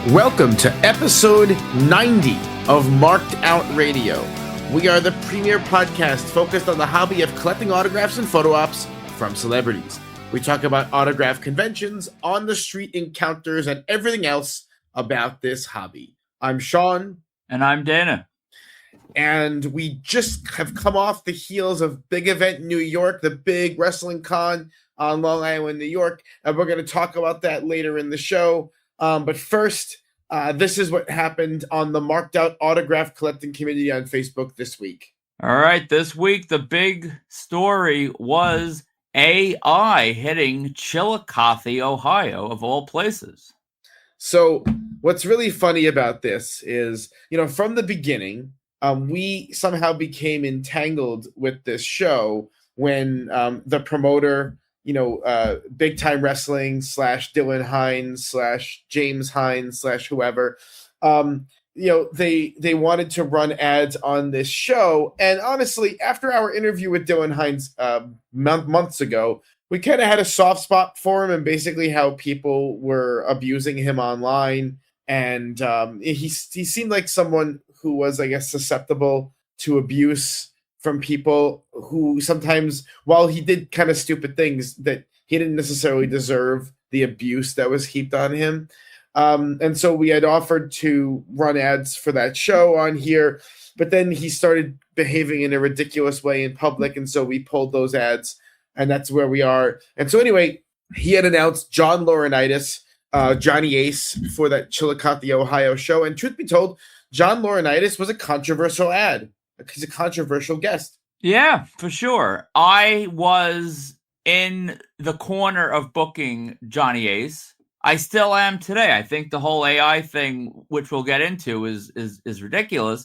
Welcome to episode 90 of Marked Out Radio. We are the premier podcast focused on the hobby of collecting autographs and photo ops from celebrities. We talk about autograph conventions, on-the-street encounters, and everything else about this hobby. I'm Sean. And I'm Dana. And we just have come off the heels of big event in New York, the big wrestling con on Long Island, New York. And we're going to talk about that later in the show. But first, this is what happened on the Marked Out Autograph Collecting Community on Facebook this week. All right, this week the big story was AI hitting Chillicothe, Ohio, of all places. So what's really funny about this is, from the beginning, we somehow became entangled with this show when the promoter, Big Time Wrestling / Dhillon Hines / James Hines / whoever, they wanted to run ads on this show. And honestly, after our interview with Dhillon Hines months ago, we kind of had a soft spot for him and basically how people were abusing him online. And he seemed like someone who was, I guess, susceptible to abuse from people who sometimes, while he did kind of stupid things, that he didn't necessarily deserve the abuse that was heaped on him. And so we had offered to run ads for that show on here, but then he started behaving in a ridiculous way in public, and so we pulled those ads, and that's where we are. And so anyway, he had announced John Laurinaitis, Johnny Ace, for that Chillicothe, Ohio show, and truth be told, John Laurinaitis was a controversial ad. He's a controversial guest. Yeah, for sure. I was in the corner of booking Johnny Ace. I still am today. I think the whole AI thing, which we'll get into, is ridiculous.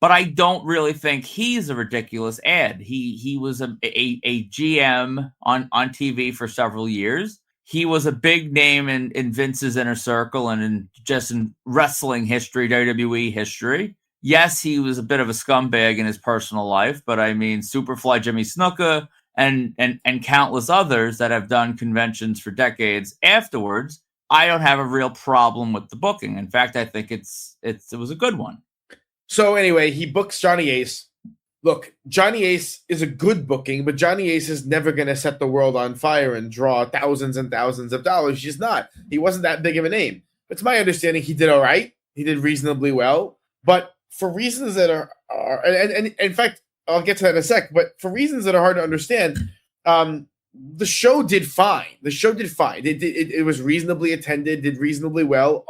But I don't really think he's a ridiculous ad. He was a GM on TV for several years. He was a big name in Vince's inner circle and in wrestling history, WWE history. Yes, he was a bit of a scumbag in his personal life, but I mean, Superfly Jimmy Snuka and countless others that have done conventions for decades afterwards, I don't have a real problem with the booking. In fact, I think it was a good one. So anyway, he books Johnny Ace. Look, Johnny Ace is a good booking, but Johnny Ace is never going to set the world on fire and draw thousands and thousands of dollars. He's not. He wasn't that big of a name. It's my understanding he did all right. He did reasonably well, but for reasons that are and in fact, I'll get to that in a sec, but for reasons that are hard to understand, the show did fine. It was reasonably attended, did reasonably well.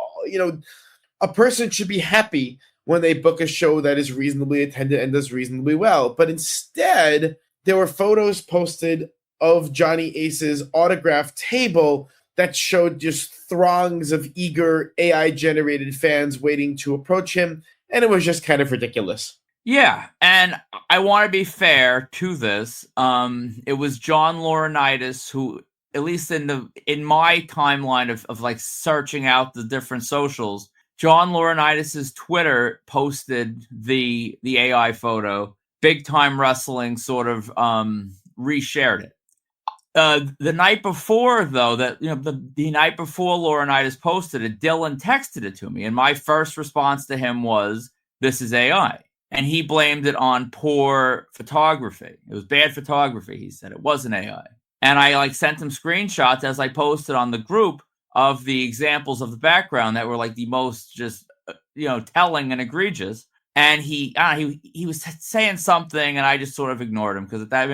A person should be happy when they book a show that is reasonably attended and does reasonably well. But instead, there were photos posted of Johnny Ace's autograph table that showed just throngs of eager AI-generated fans waiting to approach him. And it was just kind of ridiculous. Yeah, and I want to be fair to this. It was John Laurinaitis who, at least in my timeline of like searching out the different socials, John Laurinaitis' Twitter posted the AI photo. Big Time Wrestling sort of reshared it. The night before, though, the night before Laurinaitis posted it, Dhillon texted it to me, and my first response to him was, "This is AI." And he blamed it on poor photography. It was bad photography, he said. It wasn't AI. And I sent him screenshots as I posted on the group of the examples of the background that were like the most just telling and egregious. And he was saying something, and I just sort of ignored him because at that,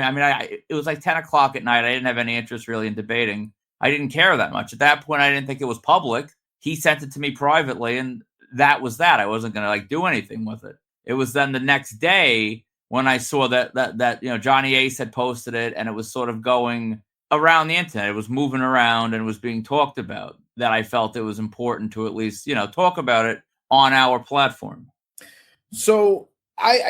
it was like 10 o'clock at night. I didn't have any interest really in debating. I didn't care that much at that point. I didn't think it was public. He sent it to me privately, and that was that. I wasn't going to do anything with it. It was then the next day when I saw that Johnny Ace had posted it, and it was sort of going around the internet. It was moving around and it was being talked about, that I felt it was important to at least talk about it on our platform. So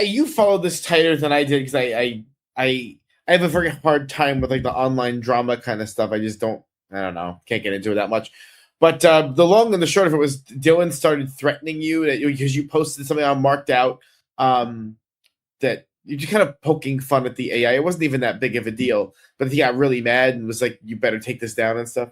you followed this tighter than I did because I have a very hard time with the online drama kind of stuff. I don't know, can't get into it that much. But the long and the short of it was Dhillon started threatening you because you posted something on Marked Out that you're just kind of poking fun at the AI. It wasn't even that big of a deal, but he got really mad and was like, "You better take this down" and stuff.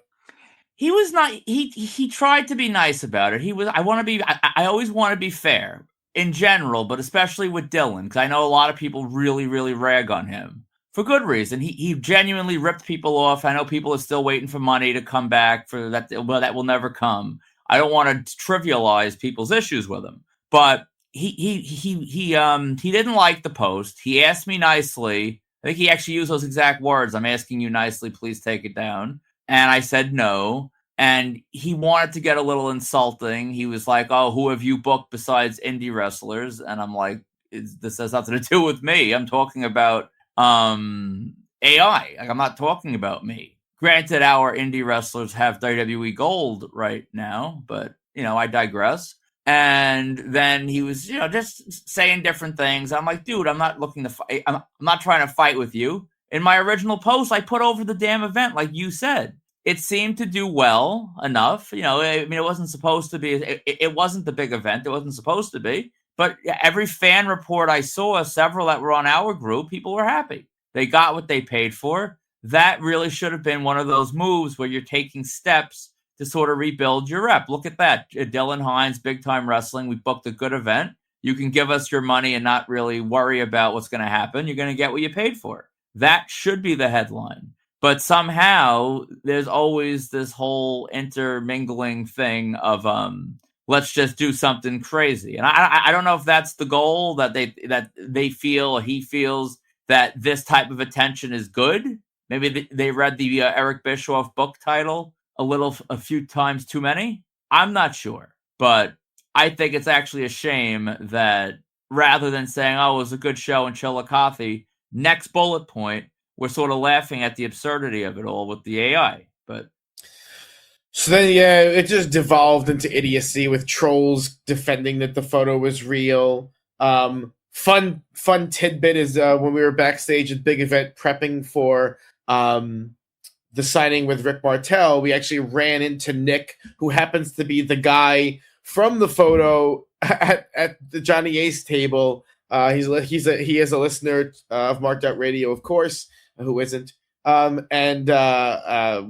He was not. He tried to be nice about it. He was. I want to be. I always want to be fair in general, but especially with Dhillon, because I know a lot of people really, really rag on him for good reason. He genuinely ripped people off. I know people are still waiting for money to come back for that. Well, that will never come. I don't want to trivialize people's issues with him, but he didn't like the post. He asked me nicely. I think he actually used those exact words. I'm asking you nicely, please take it down. And I said no. And he wanted to get a little insulting. He was like, oh, who have you booked besides indie wrestlers? And I'm like, this has nothing to do with me. I'm talking about AI. Like, I'm not talking about me. Granted, our indie wrestlers have WWE Gold right now, but, I digress. And then he was, just saying different things. I'm like, dude, I'm not looking to fight. I'm not trying to fight with you. In my original post, I put over the damn event, like you said. It seemed to do well enough. It wasn't supposed to be. It wasn't the big event. It wasn't supposed to be. But every fan report I saw, several that were on our group, people were happy. They got what they paid for. That really should have been one of those moves where you're taking steps to sort of rebuild your rep. Look at that. Dhillon Hines, Big Time Wrestling. We booked a good event. You can give us your money and not really worry about what's going to happen. You're going to get what you paid for. That should be the headline. But somehow there's always this whole intermingling thing of let's just do something crazy. And I don't know if that's the goal, that they feel, or he feels, that this type of attention is good. Maybe they read the Eric Bischoff book title a few times too many. I'm not sure. But I think it's actually a shame that rather than saying, oh, it was a good show and Chillicothe, next bullet point, we're sort of laughing at the absurdity of it all with the AI. But so then, yeah, it just devolved into idiocy with trolls defending that the photo was real. Fun tidbit is when we were backstage at Big Event prepping for the signing with Rick Martel, we actually ran into Nick, who happens to be the guy from the photo at the Johnny Ace table. He is a listener of Marked Out Radio, of course. Who isn't? And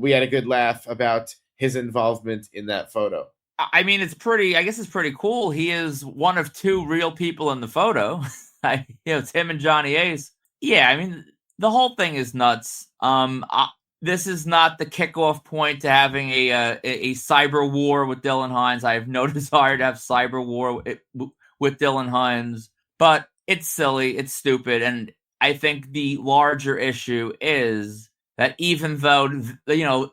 we had a good laugh about his involvement in that photo. I mean, it's pretty cool. He is one of two real people in the photo. It's him and Johnny Ace. Yeah, I mean, the whole thing is nuts. This is not the kickoff point to having a cyber war with Dhillon Hines. I have no desire to have cyber war with Dhillon Hines, but it's silly, it's stupid, and I think the larger issue is that even though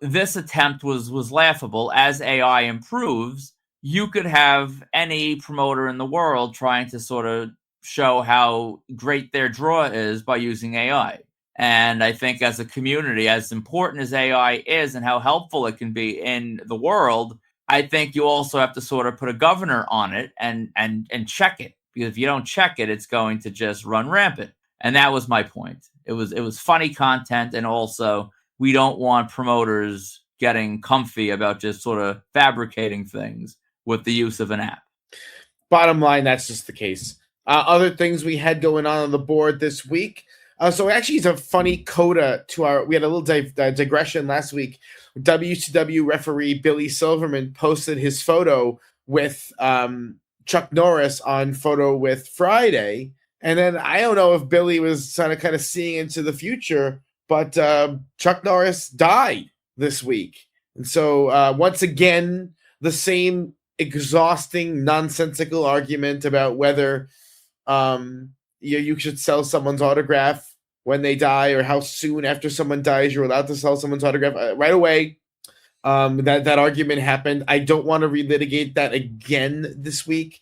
this attempt was laughable, as AI improves, you could have any promoter in the world trying to sort of show how great their draw is by using AI. And I think as a community, as important as AI is and how helpful it can be in the world, I think you also have to sort of put a governor on it and check it. Because if you don't check it, it's going to just run rampant. And that was my point. It was funny content, and also we don't want promoters getting comfy about just sort of fabricating things with the use of an app. Bottom line, that's just the case. Other things we had going on the board this week. So actually, it's a funny coda to our. We had a little digression last week. WCW referee Billy Silverman posted his photo with Chuck Norris on Photo with Friday. And then I don't know if Billy was kind of seeing into the future, but Chuck Norris died this week. And so once again, the same exhausting, nonsensical argument about whether you should sell someone's autograph when they die, or how soon after someone dies you're allowed to sell someone's autograph right away. That argument happened. I don't want to relitigate that again this week.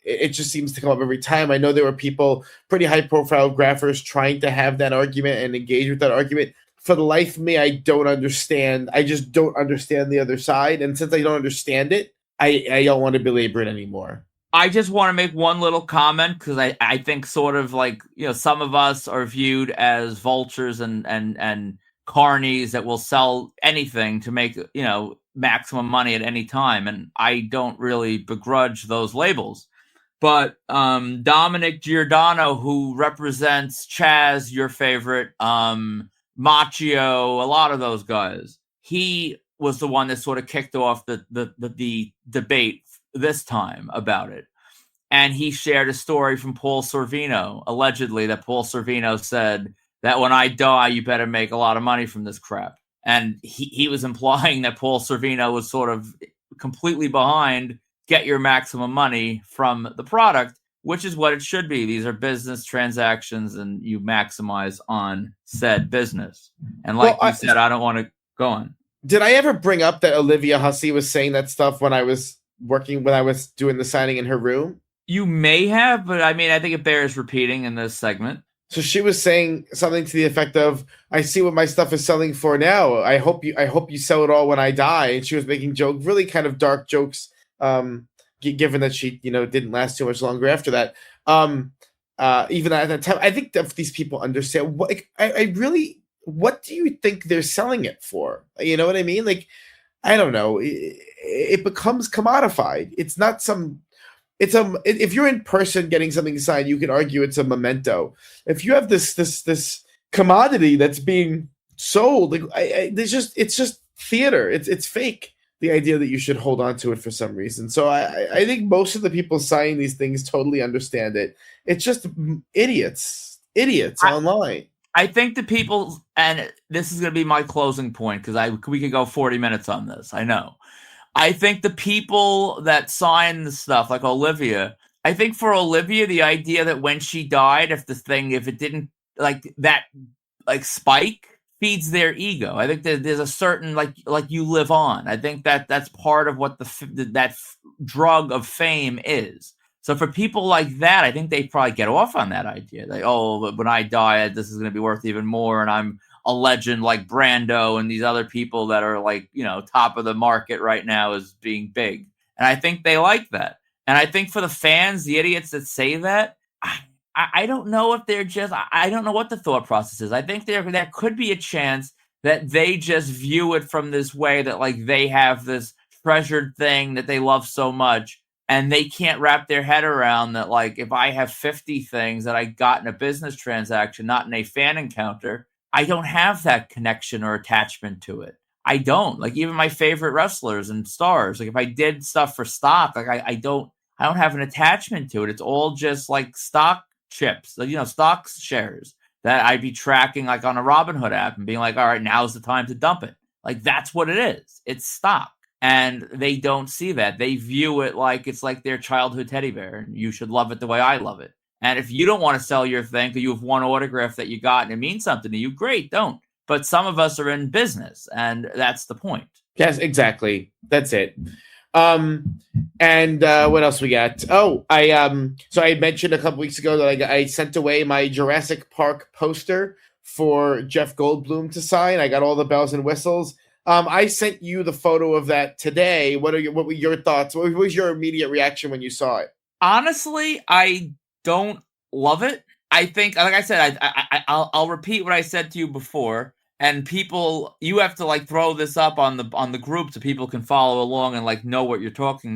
It just seems to come up every time. I know there were people, pretty high-profile graphers, trying to have that argument and engage with that argument. For the life of me, I don't understand. I just don't understand the other side. And since I don't understand it, I don't want to belabor it anymore. I just want to make one little comment, because I think sort of like, some of us are viewed as vultures and carnies that will sell anything to make, maximum money at any time. And I don't really begrudge those labels. But Dominic Giordano, who represents Chaz, your favorite, Machio, a lot of those guys, he was the one that sort of kicked off the debate this time about it. And he shared a story from Paul Sorvino, allegedly, that Paul Sorvino said that when I die, you better make a lot of money from this crap. And he was implying that Paul Sorvino was sort of completely behind get your maximum money from the product, which is what it should be. These are business transactions, and you maximize on said business. And like you said, I don't want to go on. Did I ever bring up that Olivia Hussey was saying that stuff when I was doing the signing in her room? You may have, but I mean, I think it bears repeating in this segment. So she was saying something to the effect of, "I see what my stuff is selling for now. I hope you sell it all when I die." And she was making really kind of dark jokes, given that she didn't last too much longer after that. Even at that time, I think that these people understand what what do you think they're selling it for? You know what I mean? Like, I don't know. It becomes commodified. It's not some. If you're in person getting something signed, you can argue it's a memento. If you have this commodity that's being sold, like it's just theater. It's fake. The idea that you should hold on to it for some reason. So I think most of the people signing these things totally understand it. It's just idiots online. I think the people, and this is going to be my closing point because we could go 40 minutes on this. I know. I think the people that sign the stuff, like Olivia, I think for Olivia, the idea that when she died, if it didn't spike, feeds their ego. I think that there's a certain like you live on. I think that's part of what that drug of fame is. So for people like that, I think they probably get off on that idea. Like, oh, when I die, this is going to be worth even more, and I'm a legend like Brando and these other people that are like, top of the market right now as being big. And I think they like that. And I think for the fans, the idiots that say that, I don't know if they're just, I don't know what the thought process is. I think there could be a chance that they just view it from this way that like they have this treasured thing that they love so much, and they can't wrap their head around that. Like, if I have 50 things that I got in a business transaction, not in a fan encounter, I don't have that connection or attachment to it. I don't. Like, even my favorite wrestlers and stars, like if I did stuff for stock, like I don't have an attachment to it. It's all just like stock chips, stock shares that I'd be tracking like on a Robinhood app and being like, all right, now's the time to dump it. Like, that's what it is. It's stock. And they don't see that. They view it like it's like their childhood teddy bear, and you should love it the way I love it. And if you don't want to sell your thing because you have one autograph that you got and it means something to you, great, don't. But some of us are in business, and that's the point. Yes, exactly. That's it. And what else we got? Oh, so I mentioned a couple weeks ago that I sent away my Jurassic Park poster for Jeff Goldblum to sign. I got all the bells and whistles. I sent you the photo of that today. What were your thoughts? What was your immediate reaction when you saw it? Honestly, I don't love it. I think, like I said, I'll repeat what I said to you before. And people, you have to like throw this up on the group so people can follow along and like know what you're talking,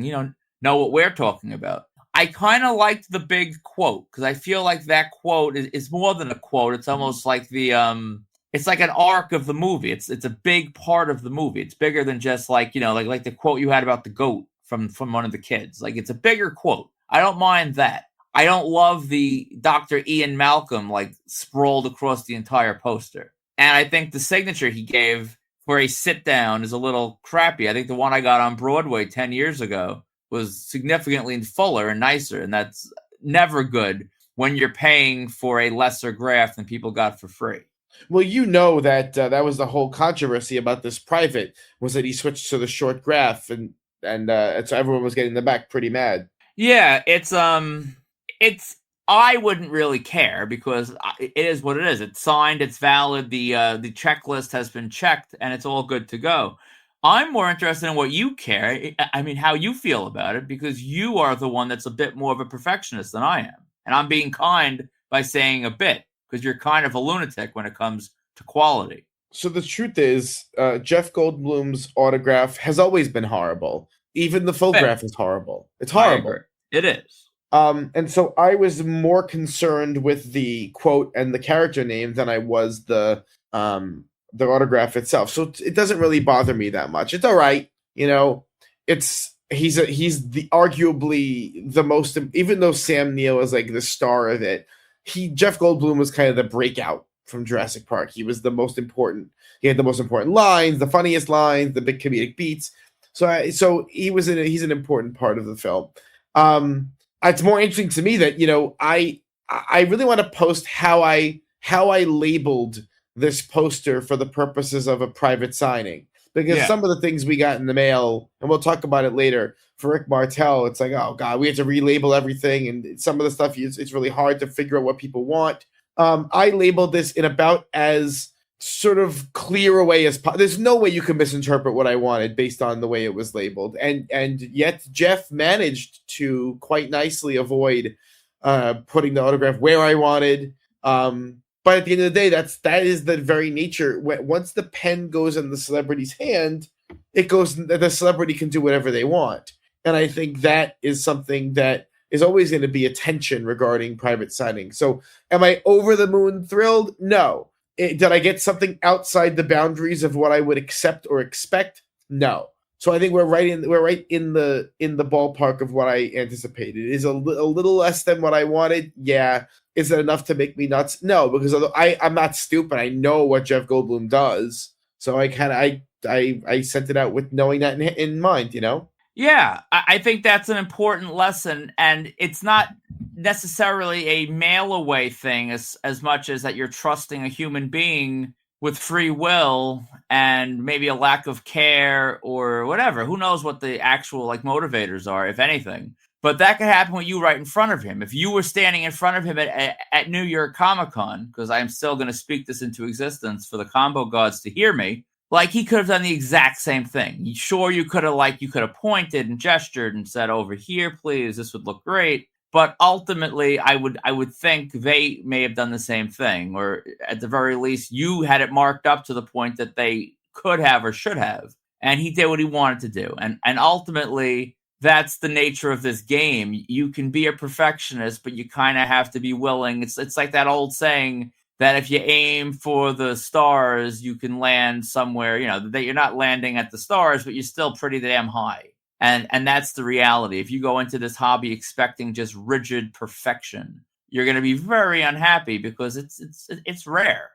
know what we're talking about. I kind of liked the big quote because I feel like that quote is more than a quote. It's almost like it's like an arc of the movie. It's a big part of the movie. It's bigger than just like like the quote you had about the goat from one of the kids. Like, it's a bigger quote. I don't mind that. I don't love the Dr. Ian Malcolm like sprawled across the entire poster. And I think the signature he gave for a sit down is a little crappy. I think the one I got on Broadway 10 years ago was significantly fuller and nicer. And that's never good when you're paying for a lesser graph than people got for free. Well, that that was the whole controversy about this private, was that he switched to the short graph, and so everyone was getting the back pretty mad. Yeah, it's I wouldn't really care because it is what it is. It's signed, it's valid, the checklist has been checked, and it's all good to go. I'm more interested in what you care. I mean, how you feel about it, because you are the one that's a bit more of a perfectionist than I am. And I'm being kind by saying a bit, because you're kind of a lunatic when it comes to quality. So the truth is, Jeff Goldblum's autograph has always been horrible. Even the full graph is horrible. It's horrible. It is. And so I was more concerned with the quote and the character name than I was the the autograph itself. So it doesn't really bother me that much. It's all right, you know. He's the arguably the most, even though Sam Neill is like the star of it. Jeff Goldblum was kind of the breakout from Jurassic Park. He was the most important. He had the most important lines, the funniest lines, the big comedic beats. So he's an important part of the film. It's more interesting to me that, you know, I really want to post how I labeled this poster for the purposes of a private signing, because some of the things we got in the mail, and we'll talk about it later, for Rick Martel, it's like, oh god, we have to relabel everything, and some of the stuff it's really hard to figure out what people want. I labeled this in about as sort of clear a way as possible. There's no way you can misinterpret what I wanted based on the way it was labeled, and yet Jeff managed to quite nicely avoid putting the autograph where I wanted. But at the end of the day, that is the very nature. Once the pen goes in the celebrity's hand, it goes. The celebrity can do whatever they want, and I think that is something that is always going to be a tension regarding private signing. So, am I over the moon thrilled? No. Did I get something outside the boundaries of what I would accept or expect? No. So I think we're right in the ballpark of what I anticipated. Is a little less than what I wanted. Yeah. Is it enough to make me nuts? No, because I'm not stupid. I know what Jeff Goldblum does. So I sent it out with knowing that in mind, you know? Yeah, I think that's an important lesson, and it's not necessarily a mail away thing as much as that you're trusting a human being with free will and maybe a lack of care or whatever. Who knows what the actual like motivators are, if anything. But that could happen with you right in front of him. If you were standing in front of him at New York Comic Con, because I am still going to speak this into existence for the combo gods to hear me, like he could have done the exact same thing. Sure, you could have pointed and gestured and said, "Over here, please. This would look great." But ultimately, I would think they may have done the same thing, or at the very least, you had it marked up to the point that they could have or should have, and he did what he wanted to do. And ultimately, that's the nature of this game. You can be a perfectionist, but you kind of have to be willing. It's like that old saying that if you aim for the stars, you can land somewhere, you know, that you're not landing at the stars, but you're still pretty damn high. And that's the reality. If you go into this hobby expecting just rigid perfection, you're going to be very unhappy because it's rare.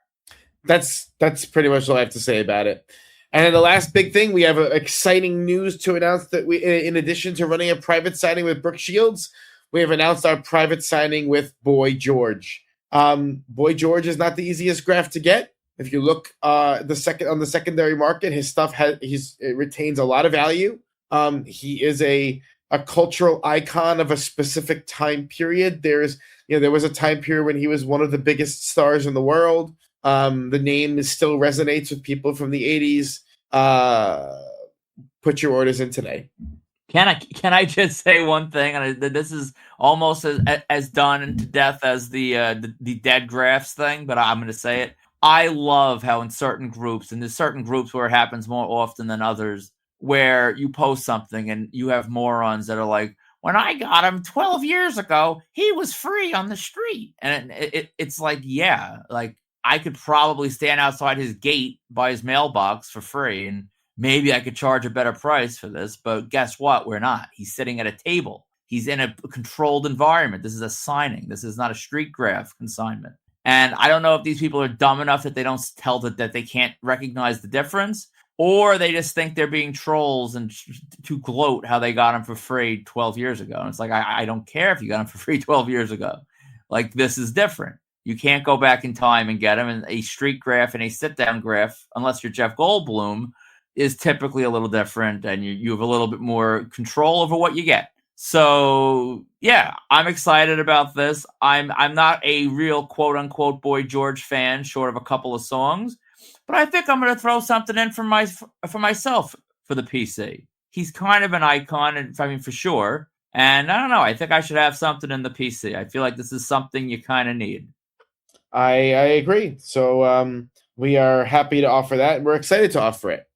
That's pretty much all I have to say about it. And then the last big thing, we have exciting news to announce that we, in addition to running a private signing with Brooke Shields, we have announced our private signing with Boy George. Boy George is not the easiest graph to get. If you look on the secondary market, his stuff it retains a lot of value. He is a cultural icon of a specific time period. There was a time period when he was one of the biggest stars in the world. The name still resonates with people from the 80s. Put your orders in today. Can I just say one thing? And this is almost as done to death as the dead graphs thing, but I'm going to say it. I love how in certain groups, and there's certain groups where it happens more often than others, where you post something and you have morons that are like, when I got him 12 years ago, he was free on the street. And it's like, yeah, like I could probably stand outside his gate by his mailbox for free, and maybe I could charge a better price for this, but guess what? We're not. He's sitting at a table. He's in a controlled environment. This is a signing. This is not a street graph consignment. And I don't know if these people are dumb enough that they don't tell that they can't recognize the difference, or they just think they're being trolls and to gloat how they got him for free 12 years ago. And it's like, I don't care if you got him for free 12 years ago. Like, this is different. You can't go back in time and get him. And a street graph and a sit-down graph, unless you're Jeff Goldblum, is typically a little different, and you have a little bit more control over what you get. So yeah, I'm excited about this. I'm not a real quote unquote Boy George fan, short of a couple of songs, but I think I'm going to throw something in for myself for the PC. He's kind of an icon, for sure. And I don't know. I think I should have something in the PC. I feel like this is something you kind of need. I agree. So we are happy to offer that, and we're excited to offer it.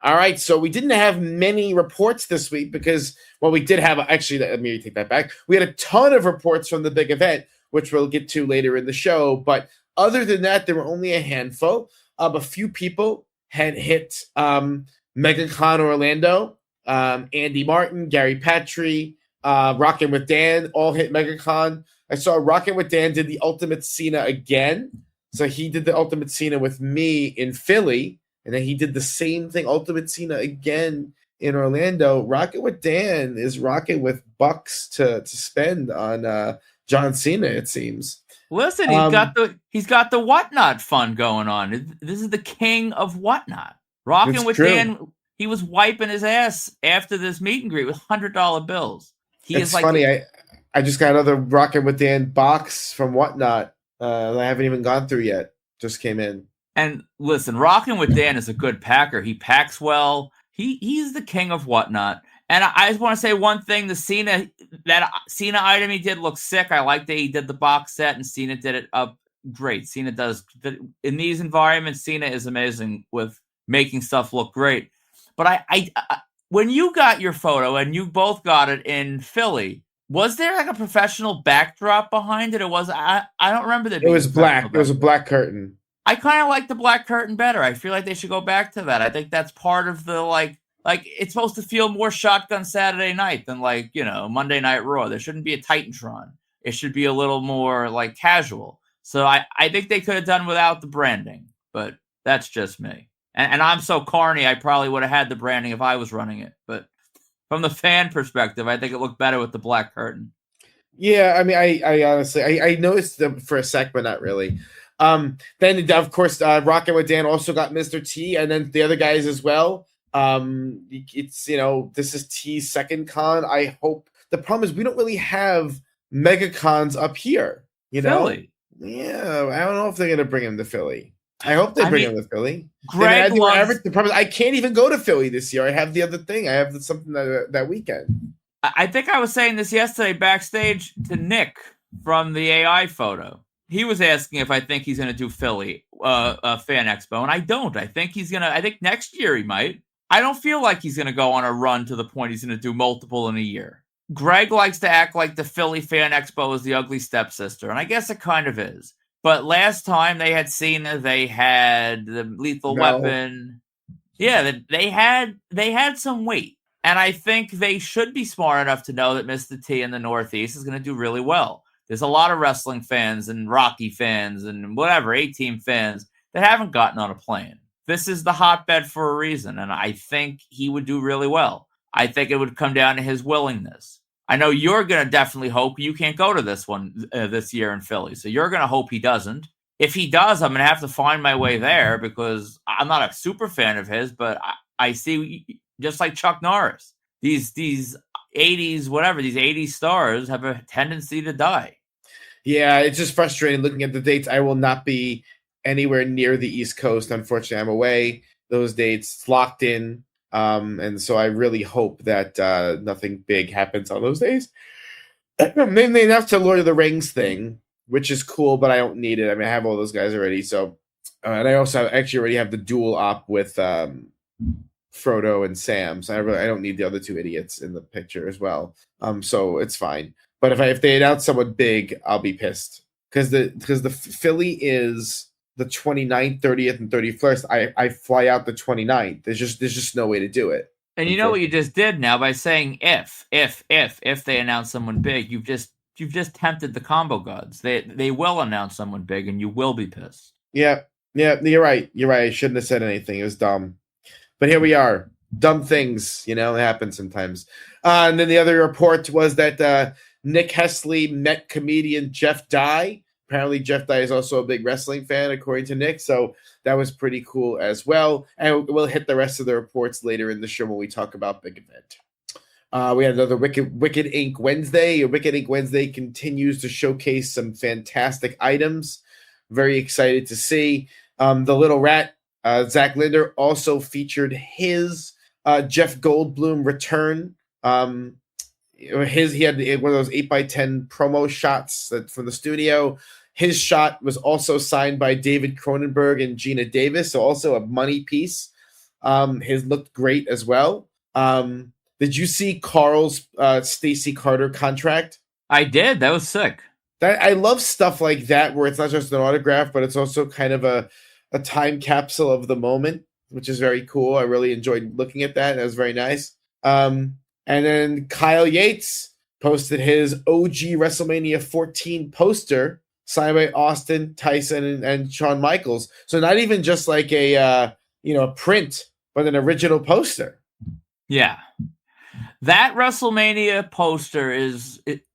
All right, so we didn't have many reports this week because, well, we did have, actually, let me take that back. We had a ton of reports from the big event, which we'll get to later in the show. But other than that, there were only a handful. A few people had hit MegaCon Orlando. Andy Martin, Gary Patry, Rockin' with Dan all hit MegaCon. I saw Rockin' with Dan did the Ultimate Cena again. So he did the Ultimate Cena with me in Philly, and then he did the same thing, Ultimate Cena again in Orlando. Rockin' with Dan is rocking with bucks to spend on John Cena, it seems. Listen, he's got the Whatnot fund going on. This is the king of Whatnot. Rockin' with Dan, he was wiping his ass after this meet and greet with $100 bills. It's funny. I just got another Rockin' with Dan box from Whatnot. I haven't even gone through yet. Just came in. And listen, Rockin' with Dan is a good packer. He packs well. He's the king of Whatnot. And I just want to say one thing: that Cena item he did look sick. I like that he did the box set, and Cena did it up great. Cena does in these environments. Cena is amazing with making stuff look great. But I when you got your photo and you both got it in Philly, was there like a professional backdrop behind it? It was I don't remember that. It was black. It was a black curtain. I kind of like the black curtain better. I feel like they should go back to that. I think that's part of the like it's supposed to feel more Shotgun Saturday Night than Monday Night Raw. There shouldn't be a Titantron. It should be a little more like casual. So I think they could have done without the branding, but that's just me. And I'm so corny, I probably would have had the branding if I was running it. But from the fan perspective, I think it looked better with the black curtain. Yeah, I mean, I honestly, I noticed them for a sec, but not really. Then, of course, Rockin' with Dan also got Mr. T, and then the other guys as well. It's, this is T's second con. I hope. The problem is we don't really have mega cons up here, Philly. Yeah, I don't know if they're going to bring him to Philly. I hope they bring him to Philly. The problem is I can't even go to Philly this year. I have the other thing. I have something that weekend. I think I was saying this yesterday backstage to Nick from the AI photo. He was asking if I think he's going to do Philly Fan Expo, and I don't. I think I think next year he might. I don't feel like he's going to go on a run to the point he's going to do multiple in a year. Greg likes to act like the Philly Fan Expo is the ugly stepsister, and I guess it kind of is. But last time they had Cena, they had the Lethal Weapon. Yeah, they had some weight. And I think they should be smart enough to know that Mr. T in the Northeast is going to do really well. There's a lot of wrestling fans and Rocky fans and whatever, A-Team fans that haven't gotten on a plane. This is the hotbed for a reason, and I think he would do really well. I think it would come down to his willingness. I know you're going to definitely hope you can't go to this one this year in Philly, so you're going to hope he doesn't. If he does, I'm going to have to find my way there because I'm not a super fan of his, but I see, just like Chuck Norris, these 80s, whatever, these 80s stars have a tendency to die. Yeah, it's just frustrating looking at the dates. I will not be anywhere near the East Coast. Unfortunately, I'm away those dates, locked in. And so I really hope that nothing big happens on those days. Maybe enough to Lord of the Rings thing, which is cool, but I don't need it. I mean, I have all those guys already. So, and I also actually already have the dual op with Frodo and Sam. So I don't need the other two idiots in the picture as well. So it's fine. But if they announce someone big, I'll be pissed because the Philly is the 29th, 30th, and 31st. I fly out the 29th. There's just no way to do it. And you know what you just did now by saying if they announce someone big, you've just tempted the combo gods. They will announce someone big, and you will be pissed. Yeah, you're right. I shouldn't have said anything. It was dumb. But here we are. Dumb things, it happens sometimes. And then the other report was that Nick Hesley met comedian Jeff Dye. Apparently, Jeff Dye is also a big wrestling fan, according to Nick. So that was pretty cool as well. And we'll hit the rest of the reports later in the show when we talk about Big Event. We had another Wicked Inc. Wednesday. Wicked Inc. Wednesday continues to showcase some fantastic items. Very excited to see. The Little Rat, Zach Linder, also featured his Jeff Goldblum return. He had one of those 8x10 promo shots from the studio. His shot was also signed by David Cronenberg and Gina Davis, so also a money piece. His looked great as well. Did you see Carl's Stacey Carter contract? I did. That was sick. I love stuff like that where it's not just an autograph, but it's also kind of a time capsule of the moment, which is very cool. I really enjoyed looking at that. That was very nice. And then Kyle Yates posted his OG WrestleMania 14 poster signed by Austin, Tyson, and Shawn Michaels. So not even just like a print, but an original poster. Yeah. That WrestleMania poster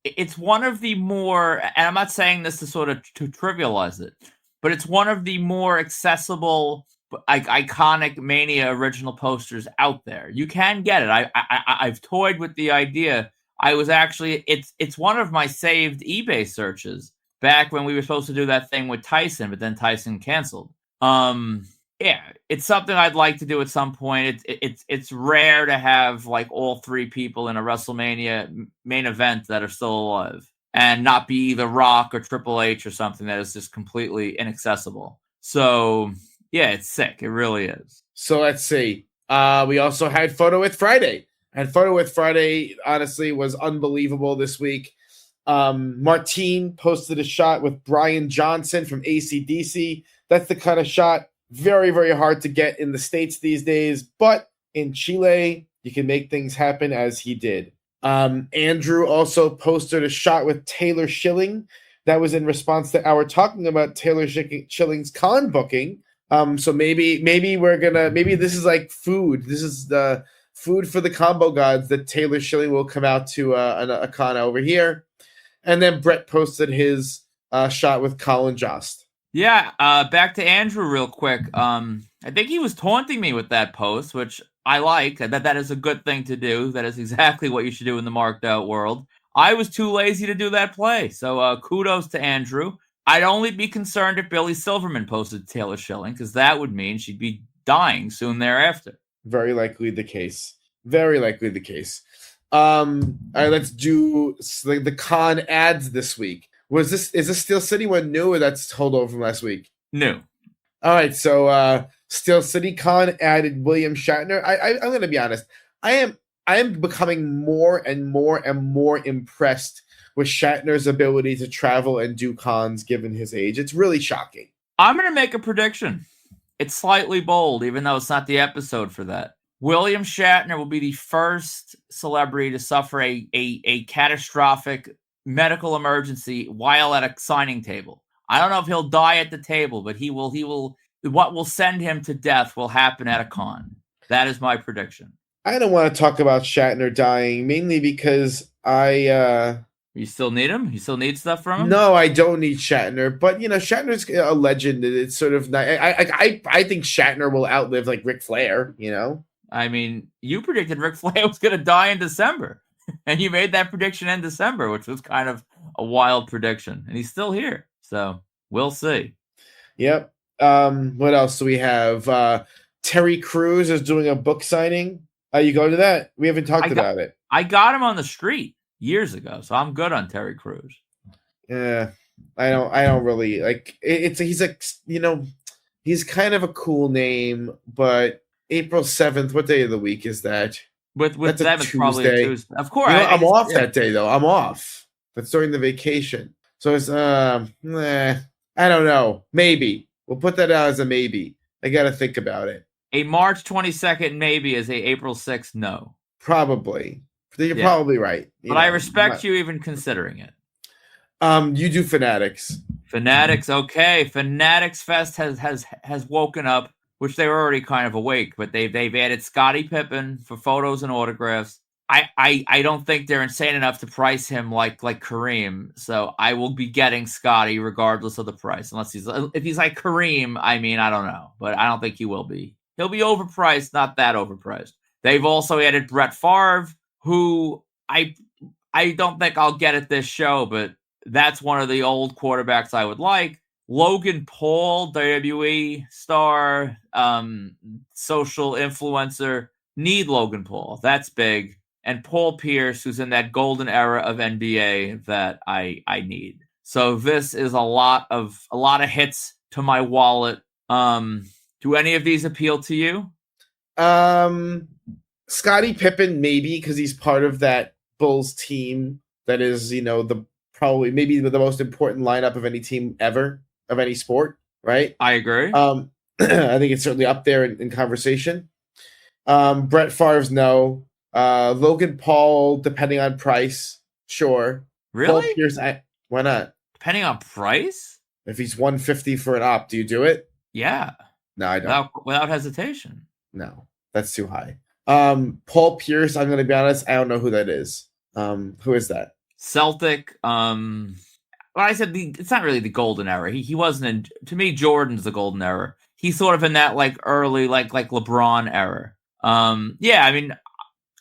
it's one of the more, and I'm not saying this to sort of to trivialize it, but it's one of the more accessible, iconic Mania original posters out there. You can get it. I've toyed with the idea. I was actually, it's one of my saved eBay searches back when we were supposed to do that thing with Tyson, but then Tyson canceled. Yeah, it's something I'd like to do at some point. It's rare to have like all three people in a WrestleMania main event that are still alive and not be The Rock or Triple H or something that is just completely inaccessible. So yeah, it's sick. It really is. So let's see. We also had Photo with Friday. And Photo with Friday, honestly, was unbelievable this week. Martine posted a shot with Brian Johnson from AC/DC. That's the kind of shot very, very hard to get in the States these days. But in Chile, you can make things happen, as he did. Andrew also posted a shot with Taylor Schilling. That was in response to our talking about Taylor Schilling's con booking. So maybe this is like food. This is the food for the combo gods that Taylor Schilling will come out to a con over here. And then Brett posted his shot with Colin Jost. Yeah, back to Andrew real quick. I think he was taunting me with that post, which I like. That is a good thing to do. That is exactly what you should do in the marked out world. I was too lazy to do that play. So kudos to Andrew. I'd only be concerned if Billy Silverman posted Taylor Schilling, because that would mean she'd be dying soon thereafter. Very likely the case. Very likely the case. All right, let's do the con ads this week. Is this Steel City one new, or that's holdover from last week? New. All right, so Steel City Con added William Shatner. I'm going to be honest. I am becoming more and more and more impressed with Shatner's ability to travel and do cons given his age. It's really shocking. I'm going to make a prediction. It's slightly bold, even though it's not the episode for that. William Shatner will be the first celebrity to suffer a catastrophic medical emergency while at a signing table. I don't know if he'll die at the table, but he will. What will send him to death will happen at a con. That is my prediction. I don't want to talk about Shatner dying, mainly because You still need him? You still need stuff from him? No, I don't need Shatner. But Shatner's a legend. It's sort of I think Shatner will outlive like Ric Flair. I mean, you predicted Ric Flair was going to die in December, and you made that prediction in December, which was kind of a wild prediction, and he's still here. So we'll see. Yep. What else do we have? Terry Crews is doing a book signing. You go to that? We haven't talked about it. I got him on the street years ago, so I'm good on Terry Crews. Yeah, I don't really like. He's kind of a cool name, but April 7th. What day of the week is that? With them, it's probably a Tuesday. Of course, I'm off that day though. I'm off. That's during the vacation, so it's I don't know. Maybe we'll put that out as a maybe. I got to think about it. A March 22nd maybe is a April 6th no. Probably. You're probably right. But I respect you even considering it. You do Fanatics. Fanatics, okay. Fanatics Fest has woken up, which they were already kind of awake, but they've added Scottie Pippen for photos and autographs. I don't think they're insane enough to price him like Kareem, so I will be getting Scottie regardless of the price. If he's like Kareem, I mean, I don't know, but I don't think he will be. He'll be overpriced, not that overpriced. They've also added Brett Favre, who I don't think I'll get at this show, but that's one of the old quarterbacks I would like. Logan Paul, WWE star, social influencer, need Logan Paul. That's big. And Paul Pierce, who's in that golden era of NBA that I need. So this is a lot of hits to my wallet. Do any of these appeal to you? Scottie Pippen, maybe, because he's part of that Bulls team that is, maybe the most important lineup of any team ever, of any sport, right? I agree. I think it's certainly up there in conversation. Brett Favre's no. Logan Paul, depending on price, sure. Paul Really? Pierce, why not? Depending on price? If he's 150 for an op, do you do it? Yeah. No, I don't. Without hesitation. No, that's too high. Paul Pierce, I'm going to be honest, I don't know who that is. Who is that? Celtic. Well, I said it's not really the golden era. He wasn't in. To me, Jordan's the golden era. He's sort of in that like early like LeBron era. Yeah, I mean,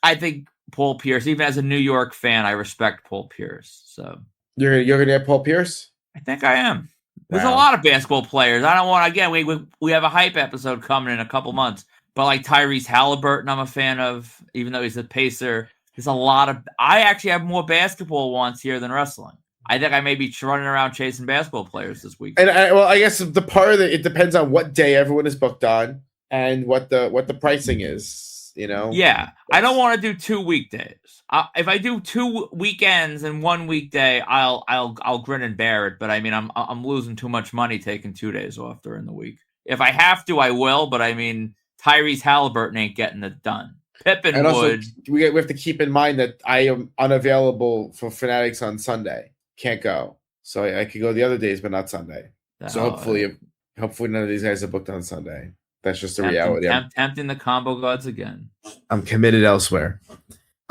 I think Paul Pierce. Even as a New York fan, I respect Paul Pierce. So you're gonna get Paul Pierce? I think I am. There's Wow. a lot of basketball players. I don't want again. We have a hype episode coming in a couple months. But like Tyrese Halliburton, I'm a fan of, even though he's a pacer. There's a lot of. I actually have more basketball ones here than wrestling. I think I may be running around chasing basketball players this week. And I guess the part of it depends on what day everyone is booked on and what the pricing is. You know. Yeah, I don't want to do 2 weekdays. If I do 2 weekends and 1 weekday, I'll grin and bear it. But I mean, I'm losing too much money taking 2 days off during the week. If I have to, I will. But I mean, Tyrese Halliburton ain't getting it done. Pippen and also, would. We have to keep in mind that I am unavailable for Fanatics on Sunday. Can't go, so I could go the other days, but not Sunday. So hopefully none of these guys are booked on Sunday. That's just the reality. Tempting the combo gods again. I'm committed elsewhere.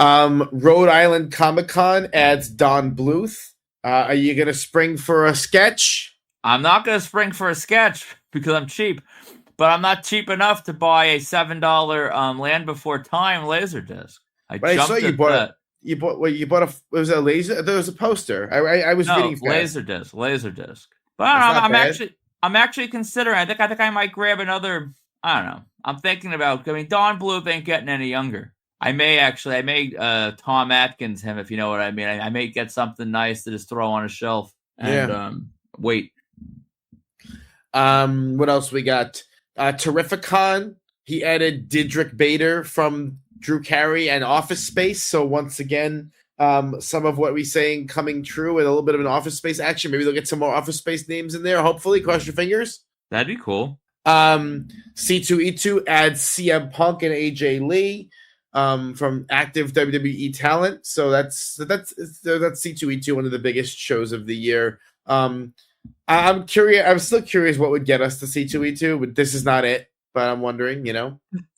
Rhode Island Comic Con adds Don Bluth. Are you gonna spring for a sketch? I'm not gonna spring for a sketch because I'm cheap. But I'm not cheap enough to buy a $7 Land Before Time Laserdisc. I saw you bought that. You bought a was it a laser? There was a poster. I was reading fast. Laserdisc. But I'm actually considering. I think I might grab another. I don't know. I'm thinking about. I mean, Don Bluth ain't getting any younger. I may Tom Atkins him, if you know what I mean. I may get something nice to just throw on a shelf and wait. What else we got? Terrificon. He added Didrik Bader from Drew Carey and Office Space. So once again, some of what we're saying coming true with a little bit of an Office Space action. Maybe they'll get some more Office Space names in there. Hopefully, cross your fingers. That'd be cool. C2E2 adds CM Punk and AJ Lee from active WWE talent. So that's C2E2, one of the biggest shows of the year. I'm curious. I'm still curious what would get us to C2E2, but this is not it. But I'm wondering,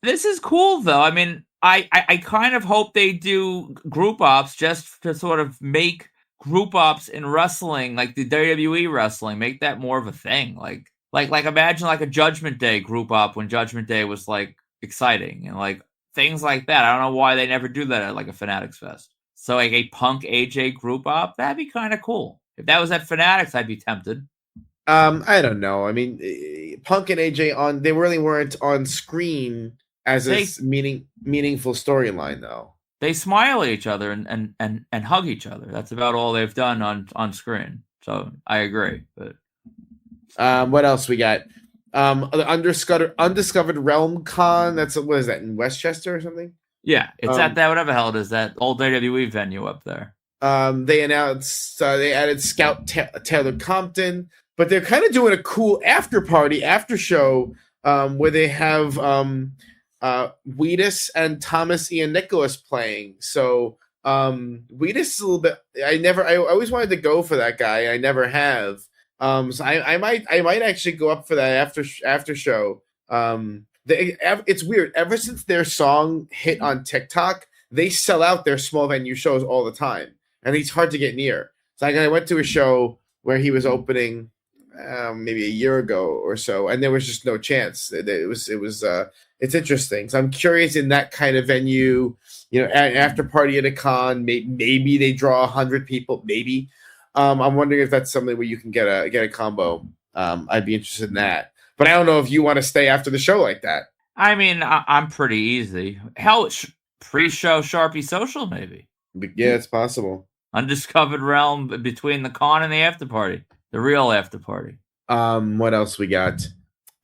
This is cool, though. I mean, I kind of hope they do group ops just to sort of make group ops in wrestling, like the WWE wrestling, make that more of a thing. Like imagine like a Judgment Day group op when Judgment Day was like exciting and like things like that. I don't know why they never do that at like a Fanatics Fest. So like a Punk AJ group op, that'd be kind of cool. If that was at Fanatics, I'd be tempted. I don't know. I mean, Punk and AJ they really weren't on screen as a meaningful storyline, though. They smile at each other and hug each other. That's about all they've done on screen. So I agree. But what else we got? The Undiscovered Realm Con. What is that, in Westchester or something? Yeah, it's at that whatever the hell it is, that old WWE venue up there. They announced they added Scout Taylor Compton. But they're kind of doing a cool after show where they have Wheatus and Thomas Ian Nicholas playing. So Wheatus is a little bit. I always wanted to go for that guy. I never have. So I might actually go up for that after show. It's weird. Ever since their song hit on TikTok, they sell out their small venue shows all the time, and it's hard to get near. So I went to a show where he was opening. Maybe a year ago or so, and there was just no chance. It's interesting. So I'm curious in that kind of venue, after party at a con, maybe they draw 100 people. Maybe I'm wondering if that's something where you can get a combo. I'd be interested in that, but I don't know if you want to stay after the show like that. I mean, I'm pretty easy. Hell, pre-show Sharpie Social maybe. But yeah, it's possible. Undiscovered Realm between the con and the after party. The real after party. What else we got?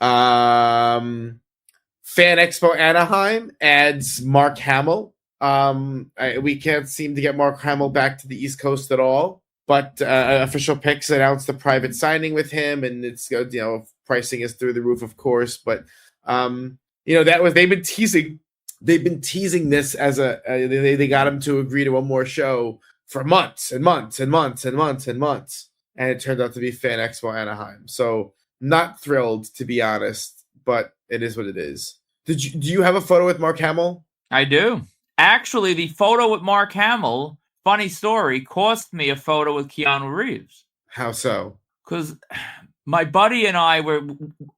Fan Expo Anaheim adds Mark Hamill. We can't seem to get Mark Hamill back to the East Coast at all. but official picks announced the private signing with him, and it's pricing is through the roof, of course. But that was they've been teasing this as they got him to agree to one more show for months and months and months and months and months, and it turned out to be Fan Expo Anaheim. So not thrilled, to be honest, but it is what it is. Do you have a photo with Mark Hamill? I do. Actually, the photo with Mark Hamill, funny story, cost me a photo with Keanu Reeves. How so? Because my buddy and I